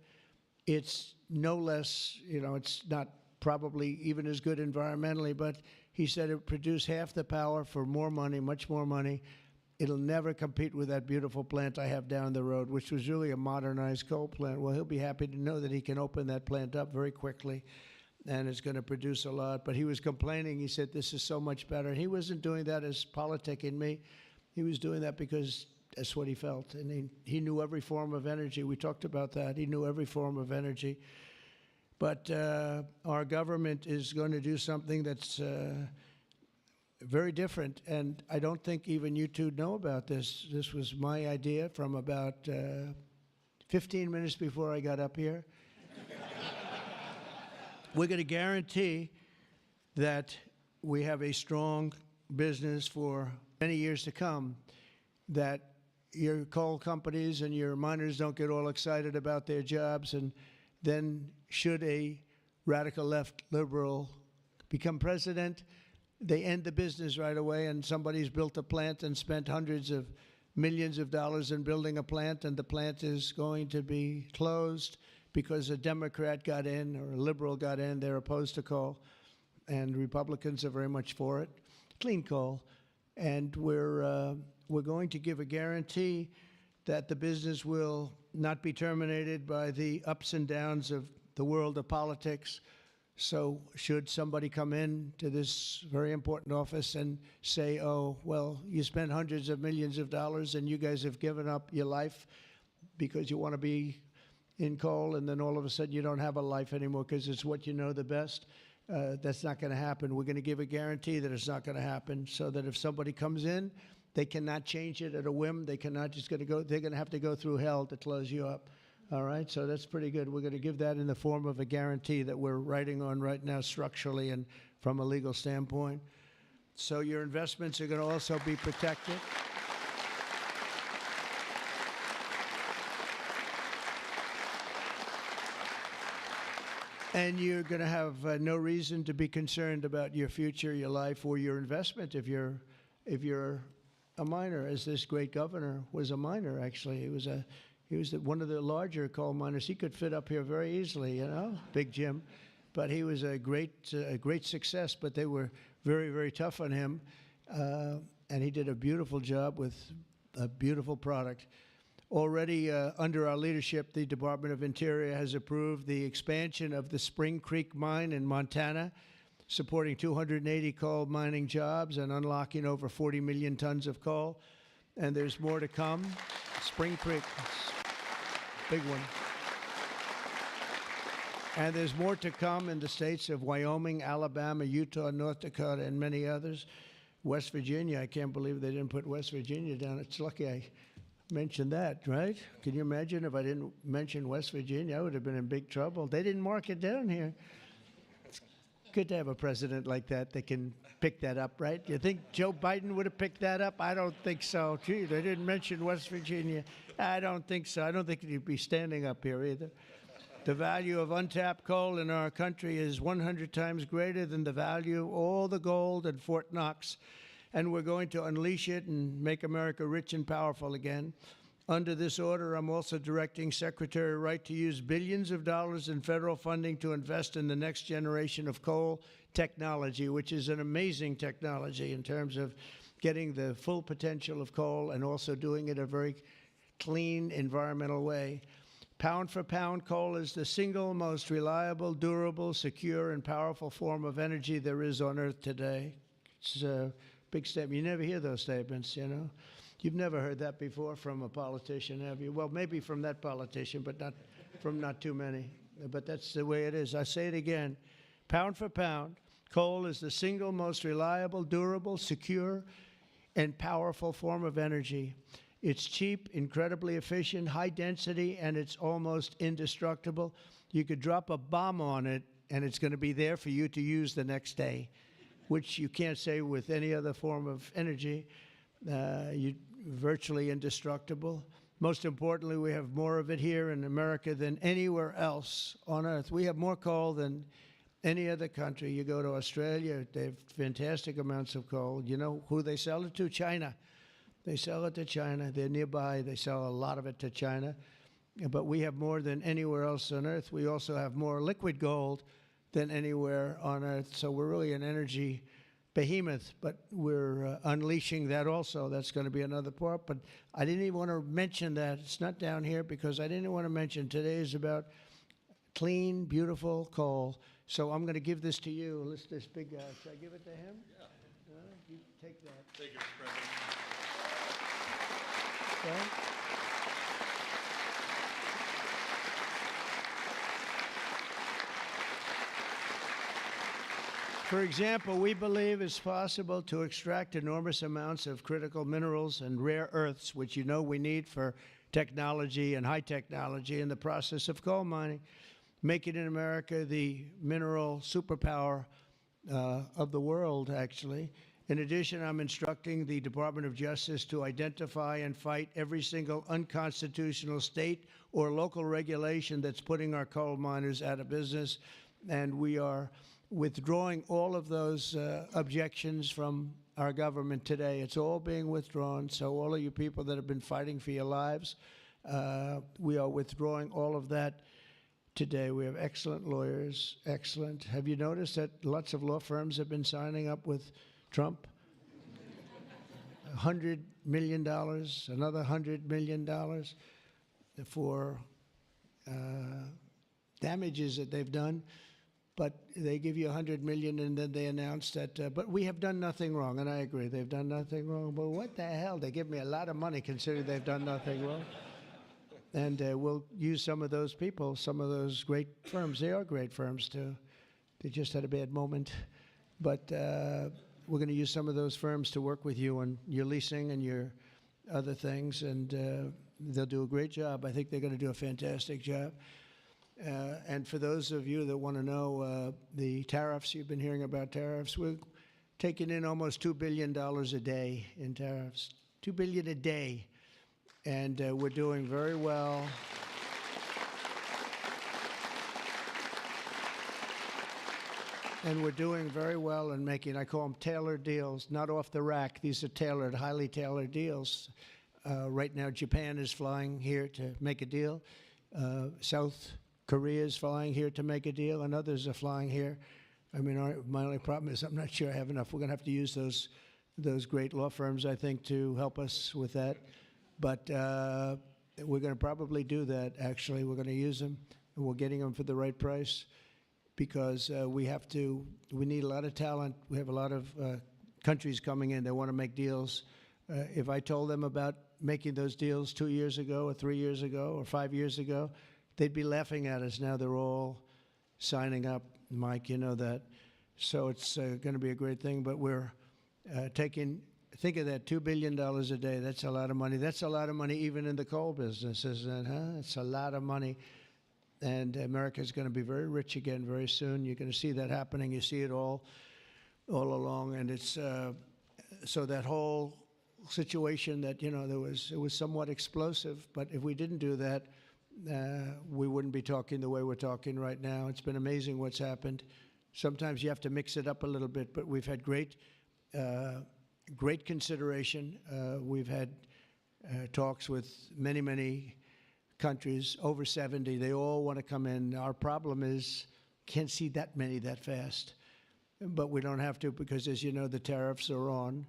It's no less, you know, it's not probably even as good environmentally, but he said it produced half the power for more money, much more money. It'll never compete with that beautiful plant I have down the road, which was really a modernized coal plant. Well, he'll be happy to know that he can open that plant up very quickly, and it's going to produce a lot. But he was complaining. He said, this is so much better. He wasn't doing that as politicking me. He was doing that because that's what he felt. And he knew every form of energy. We talked about that. He knew every form of energy. But our government is going to do something that's very different. And I don't think even you two know about this. This was my idea from about 15 minutes before I got up here. We're going to guarantee that we have a strong business for many years to come, that your coal companies and your miners don't get all excited about their jobs, and then should a radical left liberal become president, they end the business right away, and somebody's built a plant and spent hundreds of millions of dollars in building a plant, and the plant is going to be closed because a Democrat got in or a liberal got in. They're opposed to coal, and Republicans are very much for it, clean coal. And we're going to give a guarantee that the business will not be terminated by the ups and downs of the world of politics. So should somebody come in to this very important office and say, oh, well, you spent hundreds of millions of dollars and you guys have given up your life because you want to be in coal, and then all of a sudden you don't have a life anymore because it's what you know the best. That's not going to happen. We're going to give a guarantee that it's not going to happen, so that if somebody comes in, they cannot change it at a whim. They cannot just going to go. They're going to have to go through hell to close you up. All right, so that's pretty good. We're going to give that in the form of a guarantee that we're writing on right now structurally and from a legal standpoint. So your investments are going to also be protected. And you're going to have no reason to be concerned about your future, your life, or your investment if you're a miner, as this great governor was a miner. Actually, he He was one of the larger coal miners. He could fit up here very easily, you know, Big Jim. But he was a great success, but they were very, very tough on him. And he did a beautiful job with a beautiful product. Already under our leadership, the Department of Interior has approved the expansion of the Spring Creek mine in Montana, supporting 280 coal mining jobs and unlocking over 40 million tons of coal. And there's more to come. Spring Creek, big one. And there's more to come in the states of Wyoming, Alabama, Utah, North Dakota, and many others. West Virginia, I can't believe they didn't put West Virginia down. It's lucky I mentioned that, right? Can you imagine if I didn't mention West Virginia? I would have been in big trouble. They didn't mark it down here. It's good to have a president like that that can pick that up, right? You think Joe Biden would have picked that up? I don't think so. Gee, they didn't mention West Virginia. I don't think so. I don't think he'd be standing up here either. The value of untapped coal in our country is 100 times greater than the value of all the gold at Fort Knox, and we're going to unleash it and make America rich and powerful again. Under this order, I'm also directing Secretary Wright to use billions of dollars in federal funding to invest in the next generation of coal technology, which is an amazing technology in terms of getting the full potential of coal and also doing it a very clean, environmental way. Pound for pound, coal is the single most reliable, durable, secure, and powerful form of energy there is on Earth today. It's a big statement. You never hear those statements, you know. You've never heard that before from a politician, have you? Well, maybe from that politician, but not from not too many. But that's the way it is. I say it again. Pound for pound, coal is the single most reliable, durable, secure, and powerful form of energy. It's cheap, incredibly efficient, high density, and it's almost indestructible. You could drop a bomb on it, and it's going to be there for you to use the next day, which you can't say with any other form of energy. You're virtually indestructible. Most importantly, we have more of it here in America than anywhere else on Earth. We have more coal than any other country. You go to Australia, they have fantastic amounts of coal. You know who they sell it to? China. They sell it to China. They're nearby. They sell a lot of it to China. But we have more than anywhere else on Earth. We also have more liquid gold than anywhere on Earth. So we're really an energy behemoth, but we're unleashing that also. That's going to be another part. But I didn't even want to mention that. It's not down here because I didn't want to mention today is about clean, beautiful coal. So I'm going to give this to you. This big guy. Should I give it to him? Yeah. You take that. Thank you, Mr. President. Okay. For example, we believe it's possible to extract enormous amounts of critical minerals and rare earths, which you know we need for technology and high technology in the process of coal mining, making in America the mineral superpower of the world, actually. In addition, I'm instructing the Department of Justice to identify and fight every single unconstitutional state or local regulation that's putting our coal miners out of business. And we are withdrawing all of those objections from our government today. It's all being withdrawn. So all of you people that have been fighting for your lives, we are withdrawing all of that today. We have excellent lawyers, excellent. Have you noticed that lots of law firms have been signing up with Trump? $100 million, another $100 million for damages that they've done. But they give you $100 million and then they announce that, but we have done nothing wrong. And I agree, they've done nothing wrong. But what the hell? They give me a lot of money considering they've done nothing wrong. And we'll use some of those people, some of those great firms. They are great firms too. They just had a bad moment. But we're going to use some of those firms to work with you on your leasing and your other things. And they'll do a great job. I think they're going to do a fantastic job. And for those of you that want to know the tariffs, you've been hearing about tariffs, we're taking in almost $2 billion a day in tariffs. $2 billion a day. And we're doing very well. And we're doing very well in making, I call them tailored deals, not off the rack. These are tailored, highly tailored deals. Right now, Japan is flying here to make a deal. South Korea is flying here to make a deal, and others are flying here. I mean, my only problem is I'm not sure I have enough. We're going to have to use those great law firms, I think, to help us with that. But we're going to probably do that, actually. We're going to use them, and we're getting them for the right price because we need a lot of talent. We have a lot of countries coming in. They want to make deals. If I told them about making those deals 2 years ago or 3 years ago or 5 years ago, they'd be laughing at us. Now they're all signing up. Mike, you know that. So it's going to be a great thing. But we're think of that, $2 billion a day. That's a lot of money. That's a lot of money even in the coal business, isn't it? Huh? It's a lot of money. And America's going to be very rich again very soon. You're going to see that happening. You see it all along. And it's so that whole situation that, it was somewhat explosive. But if we didn't do that, we wouldn't be talking the way we're talking right now. It's been amazing what's happened. Sometimes you have to mix it up a little bit, but we've had great consideration. We've had talks with many countries, over 70. They all want to come in. Our problem is can't see that many that fast. But we don't have to because, as you know, the tariffs are on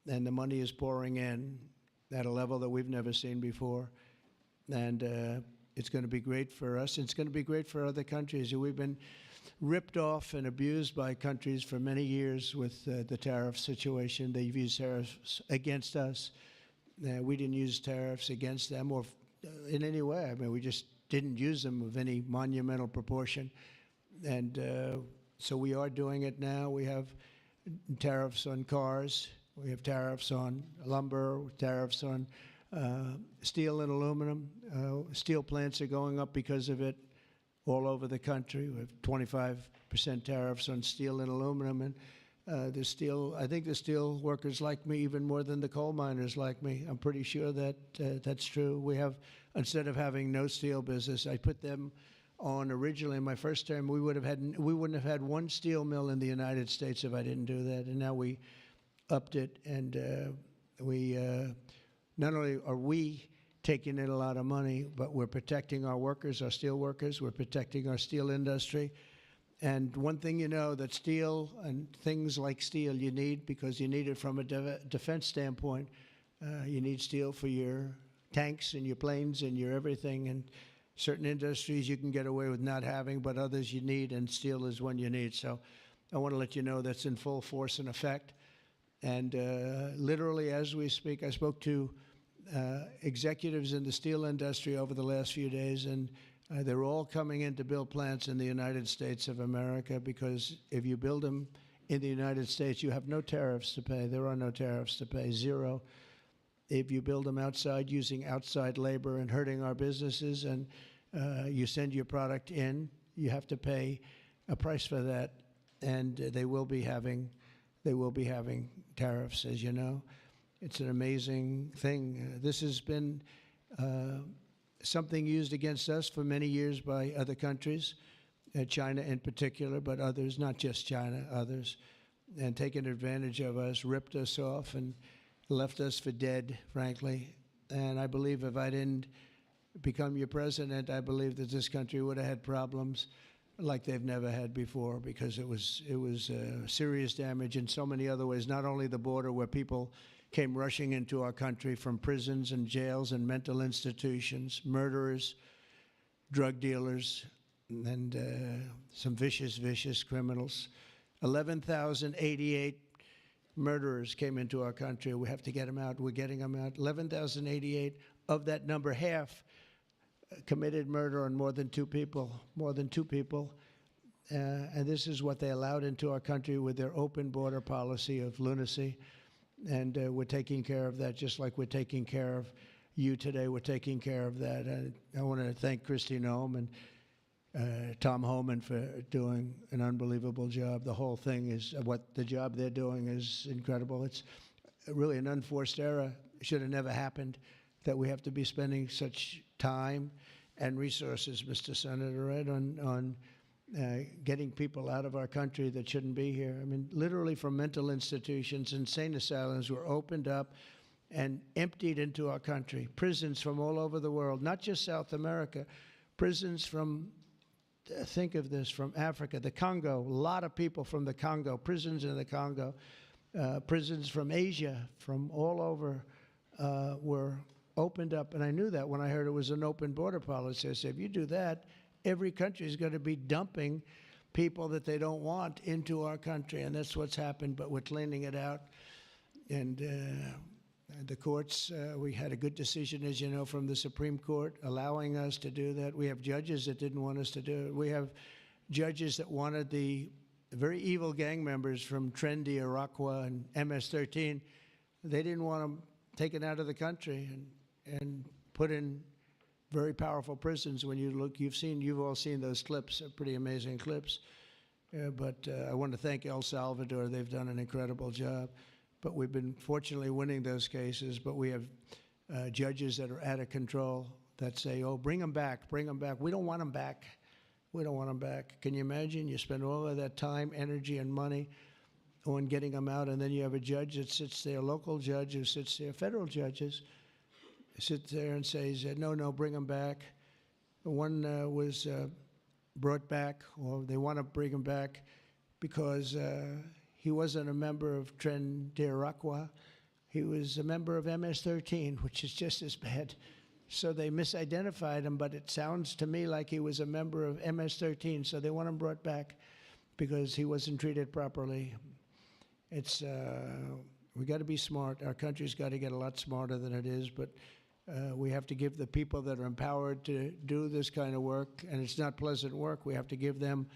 and the money is pouring in at a level that we've never seen before. And it's going to be great for us. It's going to be great for other countries. We've been ripped off and abused by countries for many years with the tariff situation. They've used tariffs against us. We didn't use tariffs against them or in any way. I mean, we just didn't use them of any monumental proportion. And so we are doing it now. We have tariffs on cars. We have tariffs on lumber, tariffs on steel and aluminum. Steel plants are going up because of it all over the country. We have 25% tariffs on steel and aluminum. And I think the steel workers like me even more than the coal miners like me. I'm pretty sure that that's true. We have, instead of having no steel business, I put them on originally in my first term. We wouldn't have had one steel mill in the United States if I didn't do that. And now we upped it, and we not only are we taking in a lot of money, but we're protecting our workers, our steel workers. We're protecting our steel industry. And one thing that steel and things like steel you need, because you need it from a defense standpoint. You need steel for your tanks and your planes and your everything. And certain industries you can get away with not having, but others you need, and steel is one you need. So I want to let you know that's in full force and effect. And literally as we speak, I spoke to executives in the steel industry over the last few days, and they're all coming in to build plants in the United States of America, because if you build them in the United States, you have no tariffs to pay. There are no tariffs to pay, zero. If you build them outside using outside labor and hurting our businesses, and you send your product in, you have to pay a price for that, and they will be having tariffs, as you know. It's an amazing thing. This has been something used against us for many years by other countries, China in particular, but others, not just China, others, and taken advantage of us, ripped us off, and left us for dead, frankly. And I believe if I didn't become your president, I believe that this country would have had problems like they've never had before, because it was serious damage in so many other ways, not only the border where people came rushing into our country from prisons and jails and mental institutions, murderers, drug dealers, and some vicious criminals. 11,088 murderers came into our country. We have to get them out. We're getting them out. 11,088. Of that number, half committed murder on more than two people. And this is what they allowed into our country with their open border policy of lunacy. And we're taking care of that, just like we're taking care of you today. We're taking care of that. I want to thank Kristi Noem and Tom Homan for doing an unbelievable job. The whole thing is, the job they're doing is incredible. It's really an unforced error. It should have never happened, that we have to be spending such time and resources, Mr. Senator, right, on getting people out of our country that shouldn't be here. I mean, literally from mental institutions, insane asylums were opened up, and emptied into our country. Prisons from all over the world, not just South America, prisons from, think of this, from Africa, the Congo, a lot of people from the Congo, prisons in the Congo, prisons from Asia, from all over, were opened up. And I knew that when I heard it was an open border policy. I said, if you do that, every country is going to be dumping people that they don't want into our country. And that's what's happened, but we're cleaning it out. And the courts, we had a good decision, as you know, from the Supreme Court, allowing us to do that. We have judges that didn't want us to do it. We have judges that wanted the very evil gang members from Trendy, Iroquois, and MS-13. They didn't want them taken out of the country and put in very powerful prisons. When you look, you've all seen those clips, pretty amazing clips. But I want to thank El Salvador. They've done an incredible job. But we've been fortunately winning those cases. But we have judges that are out of control that say, oh, bring them back, bring them back. We don't want them back. We don't want them back. Can you imagine? You spend all of that time, energy, and money on getting them out, and then you have a judge that sits there, a local judge who sits there, federal judges, sit there and says, no, bring them back. One was brought back, or they want to bring him back because he wasn't a member of Tren de Iroquois. He was a member of MS-13, which is just as bad. So they misidentified him, but it sounds to me like he was a member of MS-13, so they want him brought back because he wasn't treated properly. It's, we got to be smart. Our country's got to get a lot smarter than it is, but we have to give the people that are empowered to do this kind of work, and it's not pleasant work. We have to give them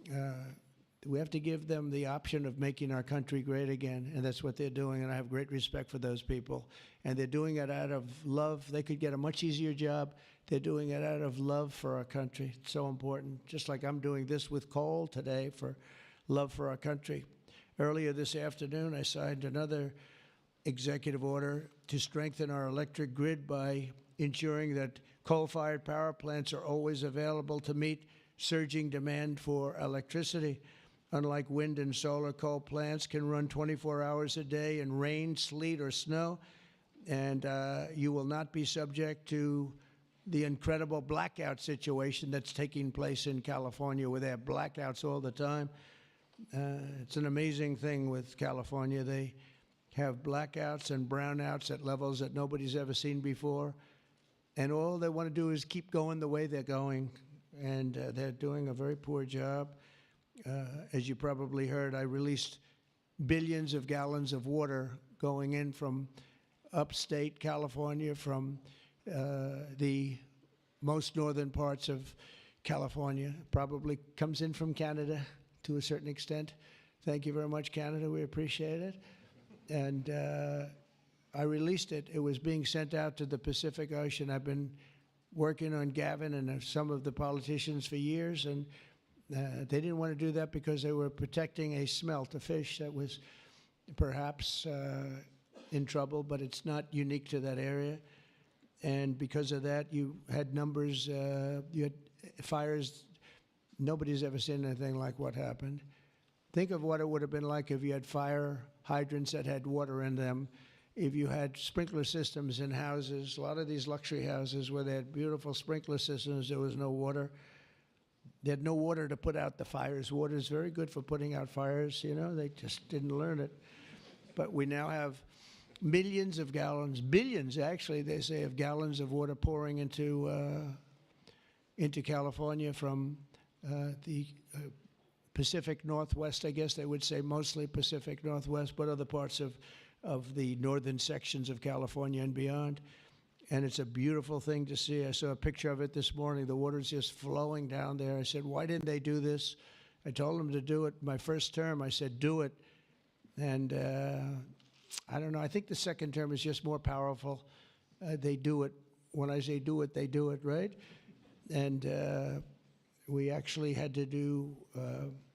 the option of making our country great again, and that's what they're doing, and I have great respect for those people. And they're doing it out of love. They could get a much easier job. They're doing it out of love for our country. It's so important, just like I'm doing this with coal today for love for our country. Earlier this afternoon, I signed another executive order to strengthen our electric grid by ensuring that coal-fired power plants are always available to meet surging demand for electricity. Unlike wind and solar, coal plants can run 24 hours a day in rain, sleet, or snow, and you will not be subject to the incredible blackout situation that's taking place in California, where they have blackouts all the time. It's an amazing thing with California. They have blackouts and brownouts at levels that nobody's ever seen before. And all they want to do is keep going the way they're going. And they're doing a very poor job. As you probably heard, I released billions of gallons of water going in from upstate California, from the most northern parts of California. Probably comes in from Canada to a certain extent. Thank you very much, Canada. We appreciate it. And I released it. It was being sent out to the Pacific Ocean. I've been working on Gavin and some of the politicians for years, and they didn't want to do that because they were protecting a smelt, a fish that was perhaps in trouble, but it's not unique to that area. And because of that, you had numbers, you had fires. Nobody's ever seen anything like what happened. Think of what it would have been like if you had fire hydrants that had water in them, if you had sprinkler systems in houses. A lot of these luxury houses where they had beautiful sprinkler systems, there was no water. They had no water to put out the fires. Water is very good for putting out fires, you know. They just didn't learn it. But we now have millions of gallons, billions actually, they say, of gallons of water pouring into California from the Pacific Northwest, I guess they would say, mostly Pacific Northwest, but other parts of the northern sections of California and beyond. And it's a beautiful thing to see. I saw a picture of it this morning. The water's just flowing down there. I said, why didn't they do this? I told them to do it my first term. I said, do it. And I don't know. I think the second term is just more powerful. They do it. When I say do it, they do it, right? And we actually had to do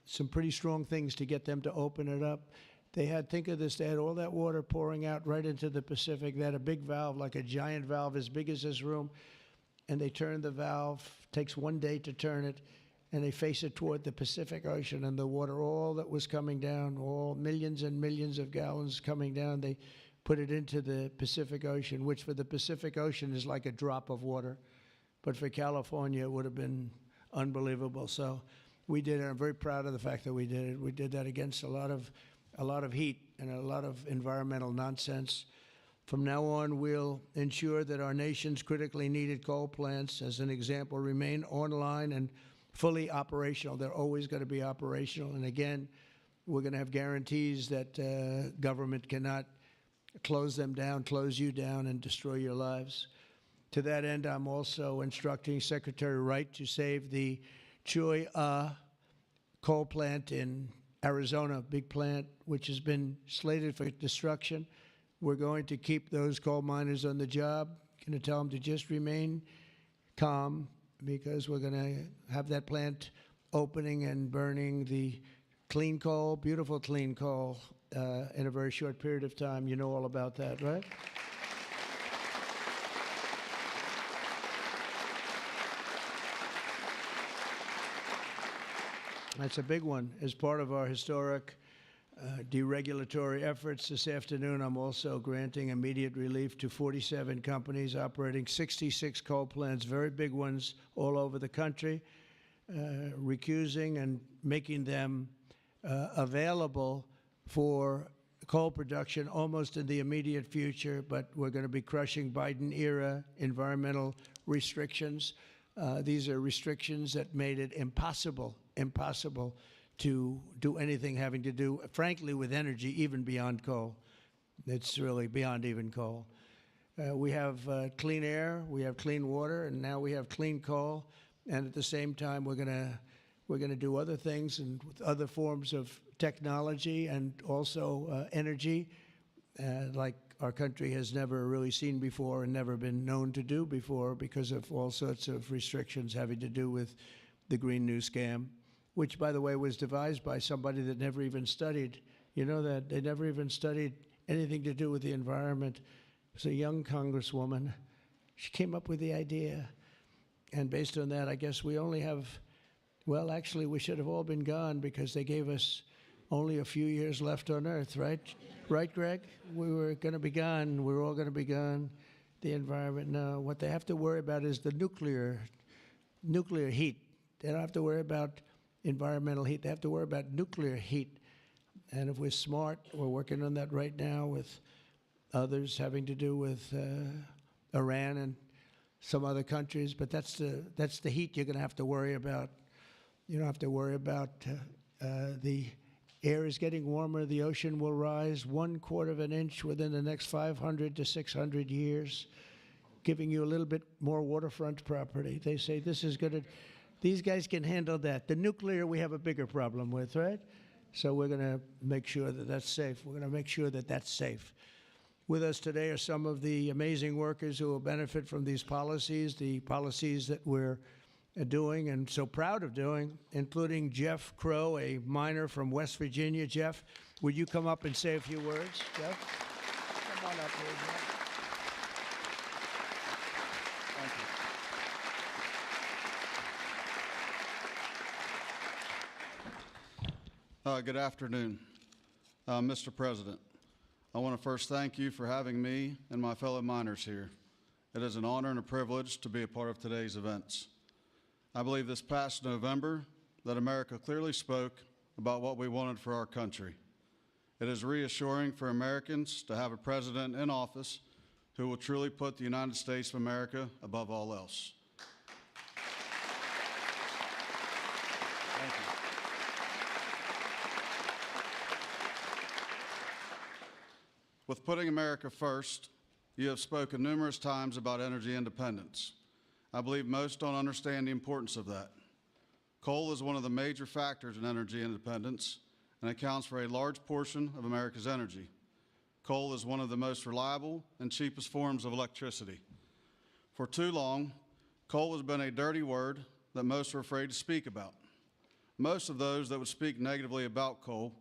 some pretty strong things to get them to open it up. They had, think of this, they had all that water pouring out right into the Pacific. They had a big valve, like a giant valve as big as this room, and they turned the valve. Takes 1 day to turn it, and they face it toward the Pacific Ocean, and the water, all that was coming down, all millions and millions of gallons coming down, they put it into the Pacific Ocean, which for the Pacific Ocean is like a drop of water. But for California, it would have been unbelievable. So we did it. I'm very proud of the fact that we did it. We did that against a lot of heat and a lot of environmental nonsense. From now on, we'll ensure that our nation's critically needed coal plants, as an example, remain online and fully operational. They're always going to be operational. And again, we're going to have guarantees that government cannot close them down, close you down, and destroy your lives. To that end, I'm also instructing Secretary Wright to save the Choi coal plant in Arizona, big plant, which has been slated for destruction. We're going to keep those coal miners on the job, going to tell them to just remain calm, because we're going to have that plant opening and burning the clean coal, beautiful clean coal, in a very short period of time. You know all about that, right? That's a big one. As part of our historic deregulatory efforts this afternoon, I'm also granting immediate relief to 47 companies operating 66 coal plants, very big ones all over the country, recusing and making them available for coal production almost in the immediate future. But we're going to be crushing Biden-era environmental restrictions. These are restrictions that made it impossible to do anything having to do, frankly, with energy, even beyond coal. It's really beyond even coal. We have clean air, we have clean water, and now we have clean coal. And at the same time, we're going to do other things and with other forms of technology and also energy, like our country has never really seen before and never been known to do before, because of all sorts of restrictions having to do with the Green New Scam, which, by the way, was devised by somebody that never even studied. You know that? They never even studied anything to do with the environment. It was a young congresswoman. She came up with the idea. And based on that, I guess we only have, well, actually, we should have all been gone, because they gave us only a few years left on Earth, right? Right, Greg? We were going to be gone. We're all going to be gone. The environment, no. What they have to worry about is the nuclear heat. They don't have to worry about environmental heat. They have to worry about nuclear heat. And if we're smart, we're working on that right now with others having to do with Iran and some other countries. But that's the heat you're going to have to worry about. You don't have to worry about the air is getting warmer. The ocean will rise 1/4 of an inch within the next 500 to 600 years, giving you a little bit more waterfront property. They say this is going to. These guys can handle that. The nuclear, we have a bigger problem with, right? So we're going to make sure that that's safe. We're going to make sure that that's safe. With us today are some of the amazing workers who will benefit from these policies, the policies that we're doing and so proud of doing, including Jeff Crow, a miner from West Virginia. Jeff, would you come up and say a few words? Jeff, come on up here, Jeff. Thank you. Good afternoon, Mr. President. I want to first thank you for having me and my fellow miners here. It is an honor and a privilege to be a part of today's events. I believe this past November that America clearly spoke about what we wanted for our country. It is reassuring for Americans to have a president in office who will truly put the United States of America above all else. Thank you. With putting America first, you have spoken numerous times about energy independence. I believe most don't understand the importance of that. Coal is one of the major factors in energy independence and accounts for a large portion of America's energy. Coal is one of the most reliable and cheapest forms of electricity. For too long, coal has been a dirty word that most are afraid to speak about. Most of those that would speak negatively about coal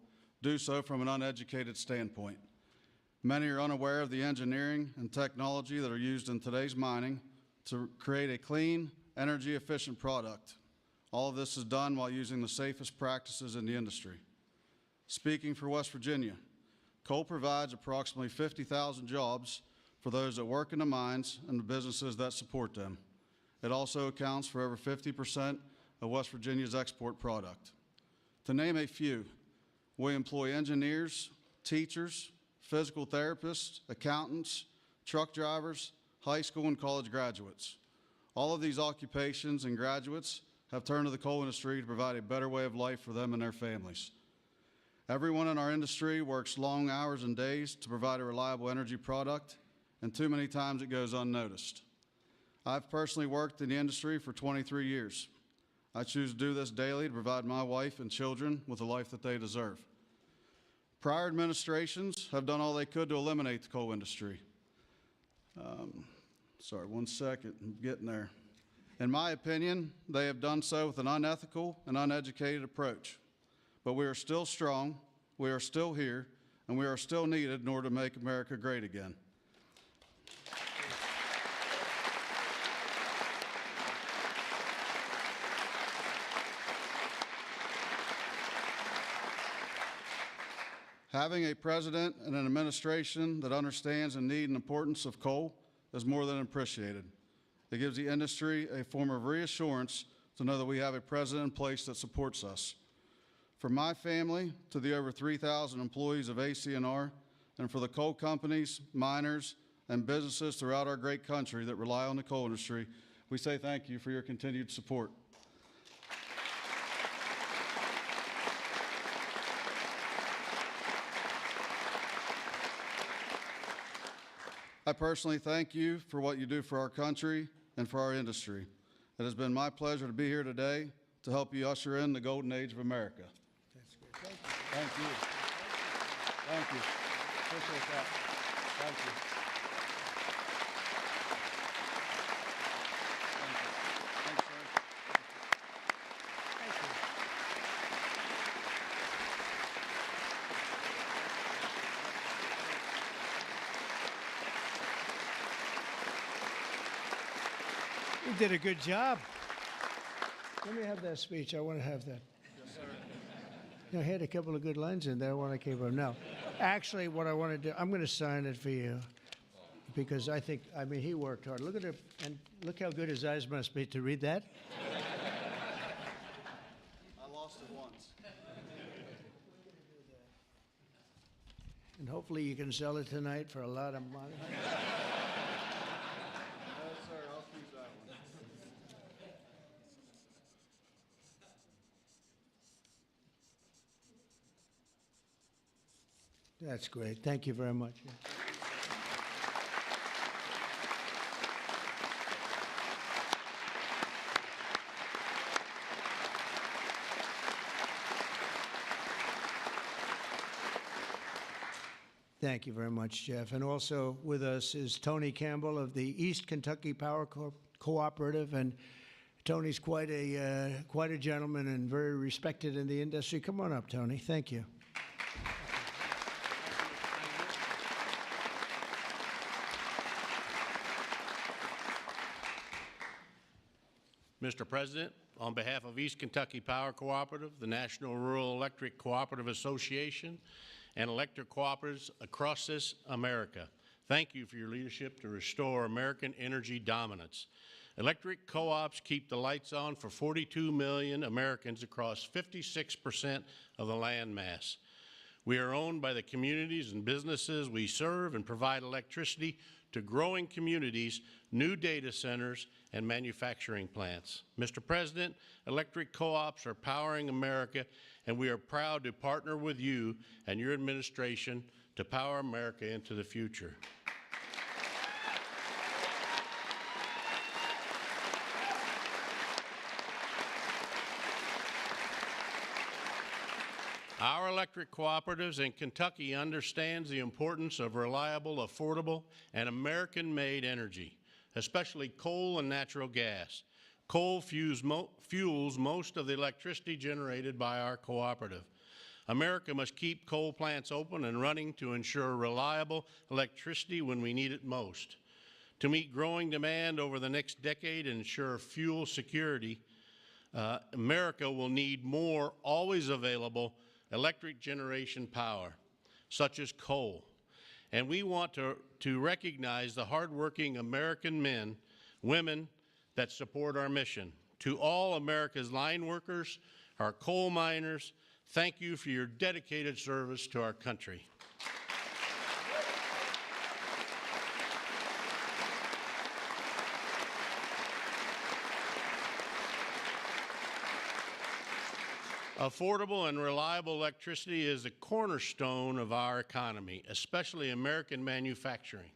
do so from an uneducated standpoint. Many are unaware of the engineering and technology that are used in today's mining to create a clean, energy-efficient product. All of this is done while using the safest practices in the industry. Speaking for West Virginia, Coal provides approximately 50,000 jobs for those that work in the mines and the businesses that support them. It also accounts for over 50% of West Virginia's export product. To name a few, we employ engineers, teachers, physical therapists, accountants, truck drivers, high school and college graduates. All of these occupations and graduates have turned to the coal industry to provide a better way of life for them and their families. Everyone in our industry works long hours and days to provide a reliable energy product, and too many times it goes unnoticed. I've personally worked in the industry for 23 years. I choose to do this daily to provide my wife and children with the life that they deserve. Prior administrations have done all they could to eliminate the coal industry. Sorry, one second, I'm getting there. In my opinion, they have done so with an unethical and uneducated approach. But we are still strong, we are still here, and we are still needed in order to make America great again. Having a president and an administration that understands the need and importance of coal is more than appreciated. It gives the industry a form of reassurance to know that we have a president in place that supports us. From my family to the over 3,000 employees of ACNR, and for the coal companies, miners, and businesses throughout our great country that rely on the coal industry, we say thank you for your continued support. I personally thank you for what you do for our country and for our industry. It has been my pleasure to be here today to help you usher in the golden age of America. That's great. Thank you. Thank you. Appreciate that. Thank you. Thanks, sir. Thank you. You did a good job. Let me have that speech. I want to have that. Yes, sir. You know, he had a couple of good lines in there when I came up. No, actually, what I want to do, I'm going to sign it for you because I mean, he worked hard. Look at it, and look how good his eyes must be to read that. I lost it once. And hopefully you can sell it tonight for a lot of money. That's great. Thank you very much. Thank you very much, Jeff. And also with us is Tony Campbell of the East Kentucky Power Cooperative. And Tony's quite a gentleman and very respected in the industry. Come on up, Tony. Thank you. Mr. President, on behalf of East Kentucky Power Cooperative, the National Rural Electric Cooperative Association, and electric cooperatives across this America, thank you for your leadership to restore American energy dominance. Electric co-ops keep the lights on for 42 million Americans across 56% of the land mass. We are owned by the communities and businesses we serve and provide electricity to growing communities, new data centers, and manufacturing plants. Mr. President, electric co-ops are powering America, and we are proud to partner with you and your administration to power America into the future. Our electric cooperatives in Kentucky understands the importance of reliable, affordable, and American-made energy, especially coal and natural gas. Coal fuels most of the electricity generated by our cooperative. America must keep coal plants open and running to ensure reliable electricity when we need it most. To meet growing demand over the next decade and ensure fuel security, America will need more always available electric generation power. such as coal. And we want to recognize the hardworking American men, women that support our mission. To all America's line workers, our coal miners, thank you for your dedicated service to our country. Affordable and reliable electricity is a cornerstone of our economy, especially American manufacturing.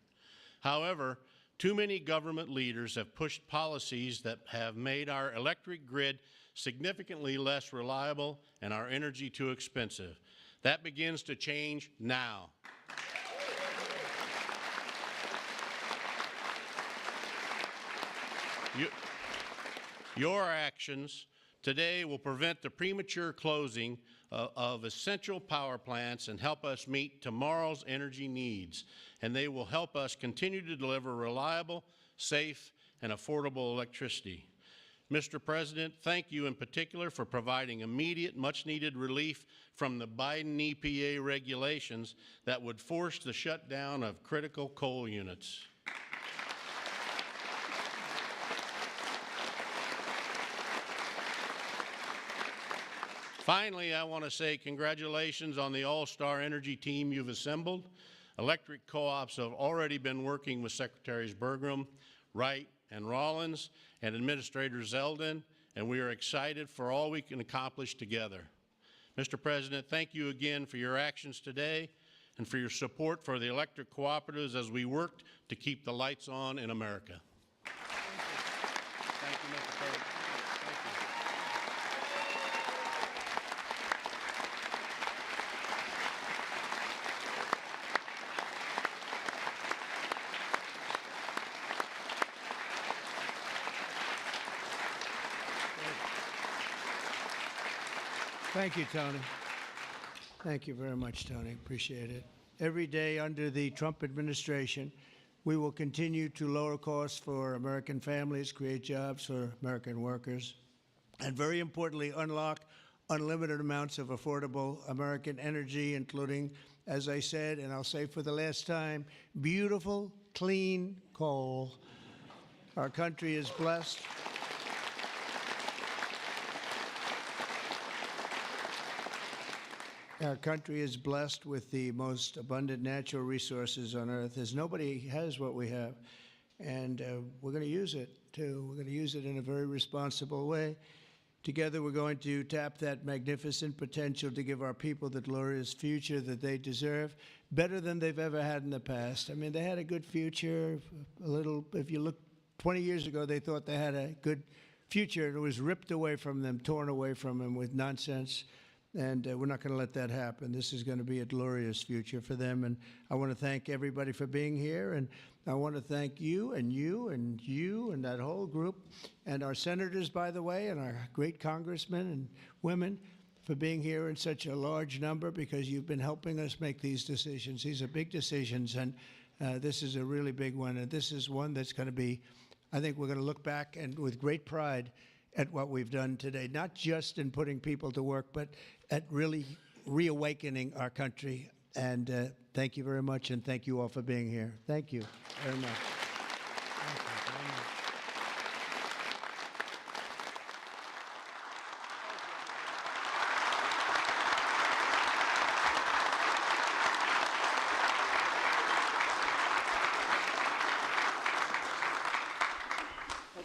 However, too many government leaders have pushed policies that have made our electric grid significantly less reliable and our energy too expensive. That begins to change now. Your actions today will prevent the premature closing of essential power plants and help us meet tomorrow's energy needs. And they will help us continue to deliver reliable, safe, and affordable electricity. Mr. President, thank you in particular for providing immediate, much-needed relief from the Biden EPA regulations that would force the shutdown of critical coal units. Finally, I want to say congratulations on the all-star energy team you've assembled. Electric co-ops have already been working with Secretaries Bergrum, Wright, and Rollins, and Administrator Zeldin, and we are excited for all we can accomplish together. Mr. President, thank you again for your actions today and for your support for the electric cooperatives as we work to keep the lights on in America. Thank you, Mr. President. Thank you, Tony. Thank you very much, Tony. Appreciate it. Every day under the Trump administration, we will continue to lower costs for American families, create jobs for American workers, and very importantly, unlock unlimited amounts of affordable American energy, including, as I said, and I'll say for the last time, beautiful, clean coal. Our country is blessed. Our country is blessed with the most abundant natural resources on earth, as nobody has what we have. And we're going to use it, too. We're going to use it in a very responsible way. Together, we're going to tap that magnificent potential to give our people the glorious future that they deserve, better than they've ever had in the past. I mean, they had a good future. If you look 20 years ago, they thought they had a good future, and it was ripped away from them, torn away from them with nonsense. And we're not going to let that happen. This is going to be a glorious future for them. And I want to thank everybody for being here. And I want to thank you and you and you and that whole group and our senators, by the way, and our great congressmen and women for being here in such a large number, because you've been helping us make these decisions. These are big decisions, and this is a really big one. And this is one that's going to be, I think we're going to look back and with great pride at what we've done today, not just in putting people to work, but at really reawakening our country. And thank you very much, and thank you all for being here. Thank you very much. Thank you very much.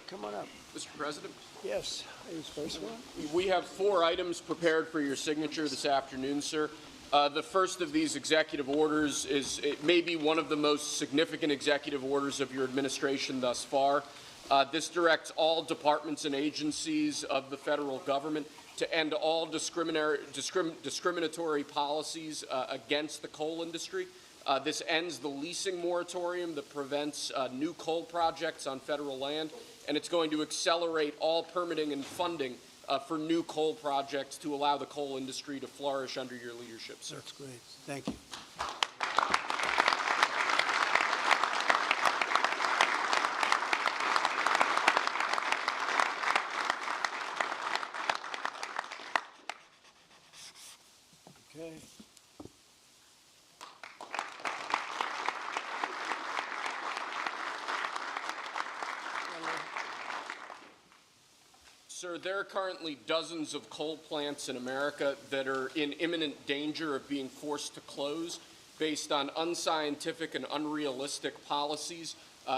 Come on up. Mr. President? Yes, who's first one? We have 4 items prepared for your signature this afternoon, sir. The first of these executive orders it may be one of the most significant executive orders of your administration thus far. This directs all departments and agencies of the federal government to end all discriminatory policies against the coal industry. This ends the leasing moratorium that prevents new coal projects on federal land, and it's going to accelerate all permitting and funding for new coal projects to allow the coal industry to flourish under your leadership, sir. That's great. Thank you. Okay. Sir, there are currently dozens of coal plants in America that are in imminent danger of being forced to close based on unscientific and unrealistic policies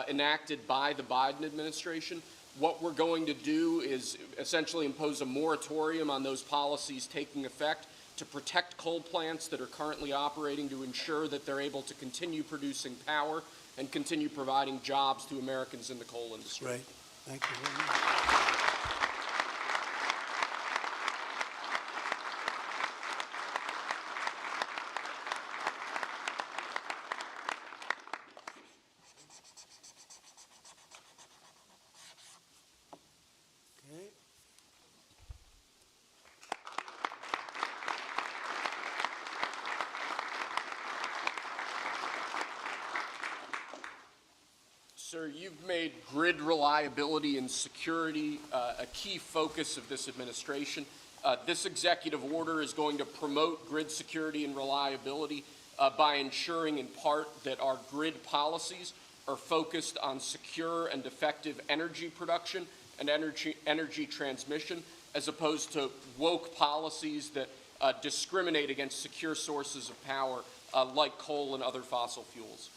enacted by the Biden administration. What we're going to do is essentially impose a moratorium on those policies taking effect to protect coal plants that are currently operating, to ensure that they're able to continue producing power and continue providing jobs to Americans in the coal industry. Right. Thank you very much. Sir, you've made grid reliability and security a key focus of this administration. This executive order is going to promote grid security and reliability by ensuring in part that our grid policies are focused on secure and effective energy production and energy transmission, as opposed to woke policies that discriminate against secure sources of power like coal and other fossil fuels.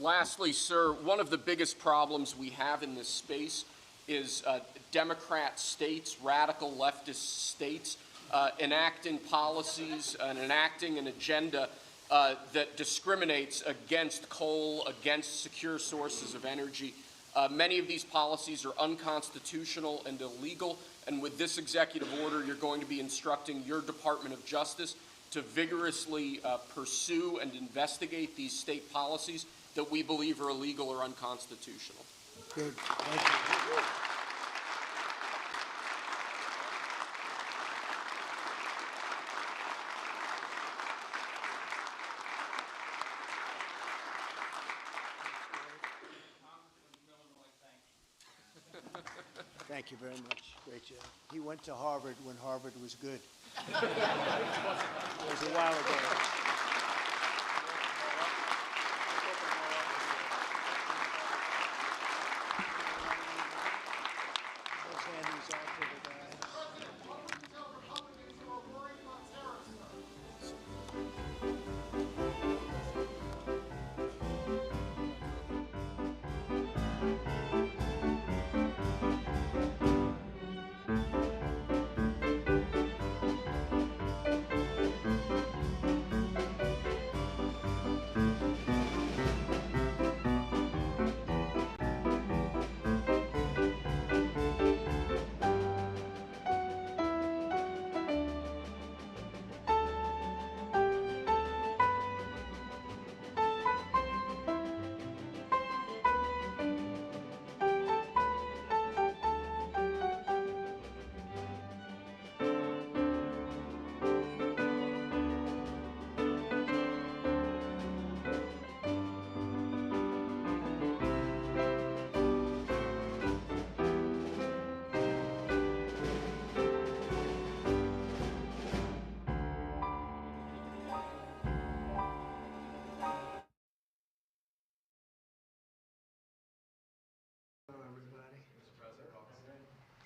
Lastly, sir, one of the biggest problems we have in this space is Democrat states, radical leftist states, enacting policies and enacting an agenda that discriminates against coal, against secure sources of energy. Many of these policies are unconstitutional and illegal, and with this executive order, you're going to be instructing your Department of Justice to vigorously pursue and investigate these state policies that we believe are illegal or unconstitutional. Good. Thank you. Thank you very much. Great job. He went to Harvard when Harvard was good. It was a while ago.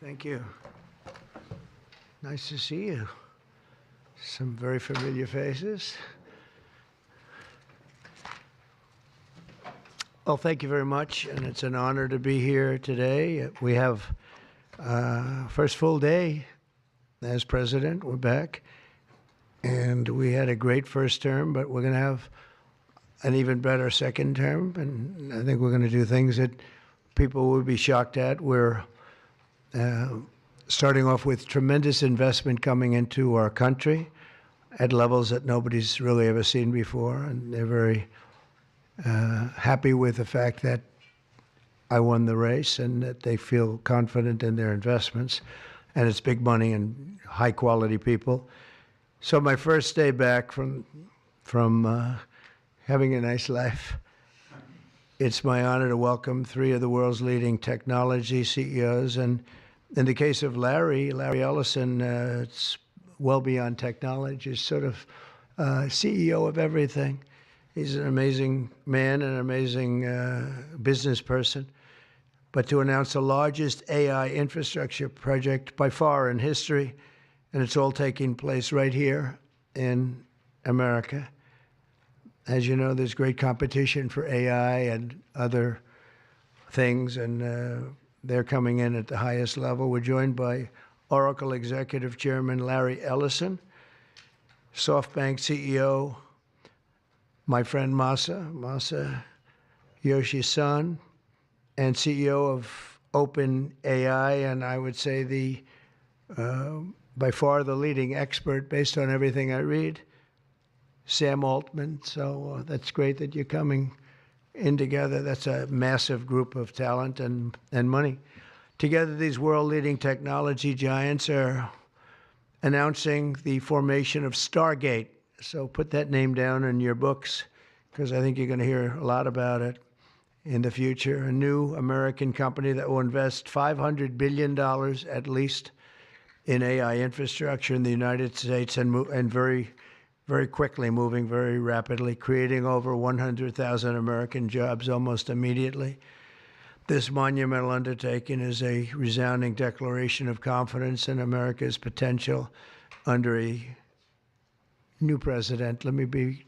Thank you. Nice to see you. Some very familiar faces. Well, thank you very much, and it's an honor to be here today. We have first full day as president. We're back, and we had a great first term, but we're going to have an even better second term, and I think we're going to do things that people will be shocked at. We're starting off with tremendous investment coming into our country at levels that nobody's really ever seen before, and they're very happy with the fact that I won the race and that they feel confident in their investments, and it's big money and high quality people. So my first day back from having a nice life, it's my honor to welcome three of the world's leading technology CEOs. And in the case of Larry Ellison, it's well beyond technology. He's sort of CEO of everything. He's an amazing man, an amazing business person. But to announce the largest AI infrastructure project by far in history, and it's all taking place right here in America. As you know, there's great competition for AI and other things, and they're coming in at the highest level. We're joined by Oracle Executive Chairman Larry Ellison, SoftBank CEO, my friend Masa Yoshi-san, and CEO of OpenAI, and I would say the by far the leading expert based on everything I read, Sam Altman. So that's great that you're coming in together. That's a massive group of talent and money. Together, these world-leading technology giants are announcing the formation of Stargate. So put that name down in your books, because I think you're going to hear a lot about it in the future. A new American company that will invest $500 billion at least in AI infrastructure in the United States, and very, very quickly, moving very rapidly, creating over 100,000 American jobs almost immediately. This monumental undertaking is a resounding declaration of confidence in America's potential under a new president. Let me be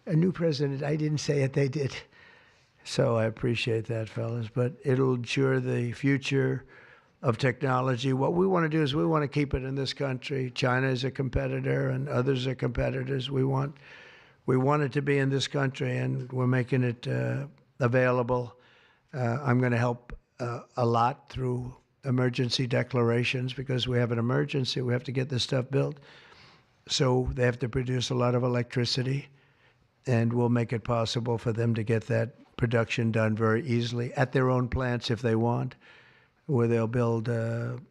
a new president. I didn't say it, they did. So I appreciate that, fellas. But it'll ensure the future of technology. What we want to do is we want to keep it in this country. China is a competitor and others are competitors. We want it to be in this country, and we're making it available. I'm going to help a lot through emergency declarations, because we have an emergency. We have to get this stuff built. So they have to produce a lot of electricity, and we'll make it possible for them to get that production done very easily at their own plants if they want, where they'll build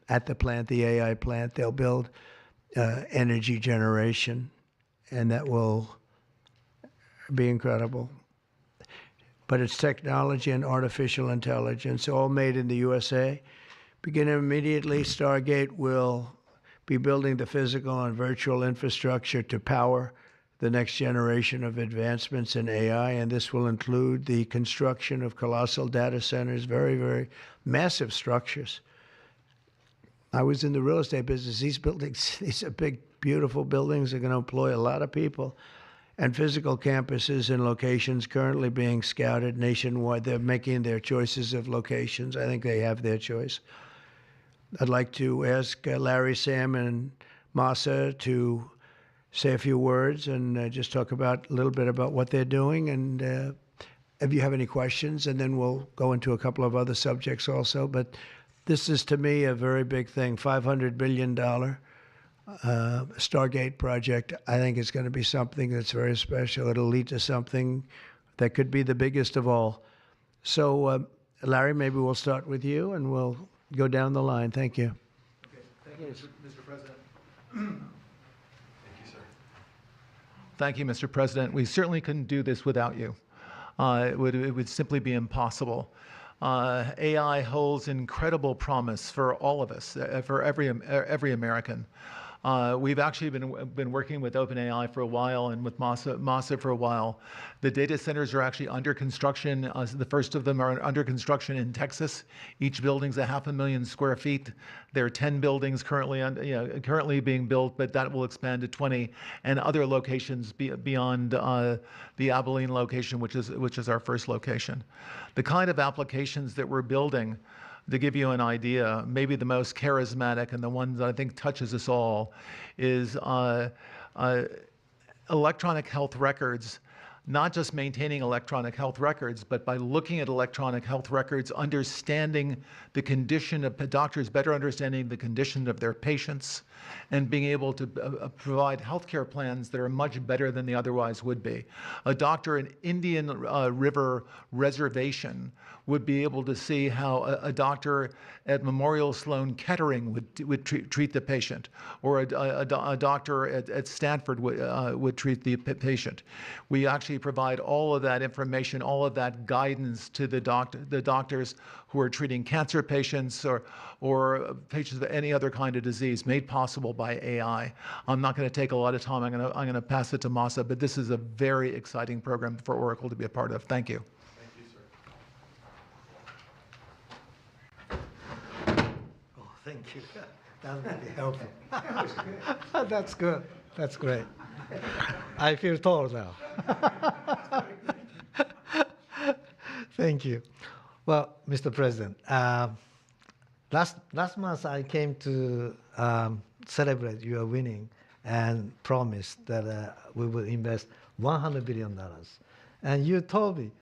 at the plant, the AI plant, they'll build energy generation, and that will be incredible. But it's technology and artificial intelligence, all made in the USA. Beginning immediately, Stargate will be building the physical and virtual infrastructure to power the next generation of advancements in AI, and this will include the construction of colossal data centers, very, very massive structures. I was in the real estate business. These buildings, these are big, beautiful buildings. They're going to employ a lot of people. And physical campuses in locations currently being scouted nationwide. They're making their choices of locations. I think they have their choice. I'd like to ask Larry, Sam, and Masa to say a few words and just talk about a little bit about what they're doing, and if you have any questions, and then we'll go into a couple of other subjects also. But this is, to me, a very big thing. $500 billion Stargate project. I think it's going to be something that's very special. It'll lead to something that could be the biggest of all. So, Larry, maybe we'll start with you, and we'll go down the line. Thank you. Okay. Thank you, Mr. President. Thank you, Mr. President. We certainly couldn't do this without you. It would simply be impossible. AI holds incredible promise for all of us, for every American. We've actually been working with OpenAI for a while, and with Masa for a while. The data centers are actually under construction. The first of them are under construction in Texas. Each building's 500,000 square feet. There are 10 buildings currently being built, but that will expand to 20, and other locations beyond the Abilene location, which is our first location. The kind of applications that we're building, to give you an idea, maybe the most charismatic and the one that I think touches us all is electronic health records not just maintaining electronic health records, but by looking at electronic health records, understanding the condition of doctors, better understanding the condition of their patients, and being able to provide healthcare plans that are much better than they otherwise would be. A doctor in Indian River Reservation would be able to see how a doctor at Memorial Sloan Kettering would treat the patient, or a doctor at Stanford would treat the patient. We actually provide all of that information, all of that guidance to the doctors who are treating cancer patients or patients with any other kind of disease, made possible by AI. I'm not going to take a lot of time. I'm going to pass it to Masa, but this is a very exciting program for Oracle to be a part of. Thank you. Thank you. That would be helpful. That's good. That's great. I feel tall now. Thank you. Well, Mr. President, last month I came to celebrate your winning and promised that we will invest $100 billion. And you told me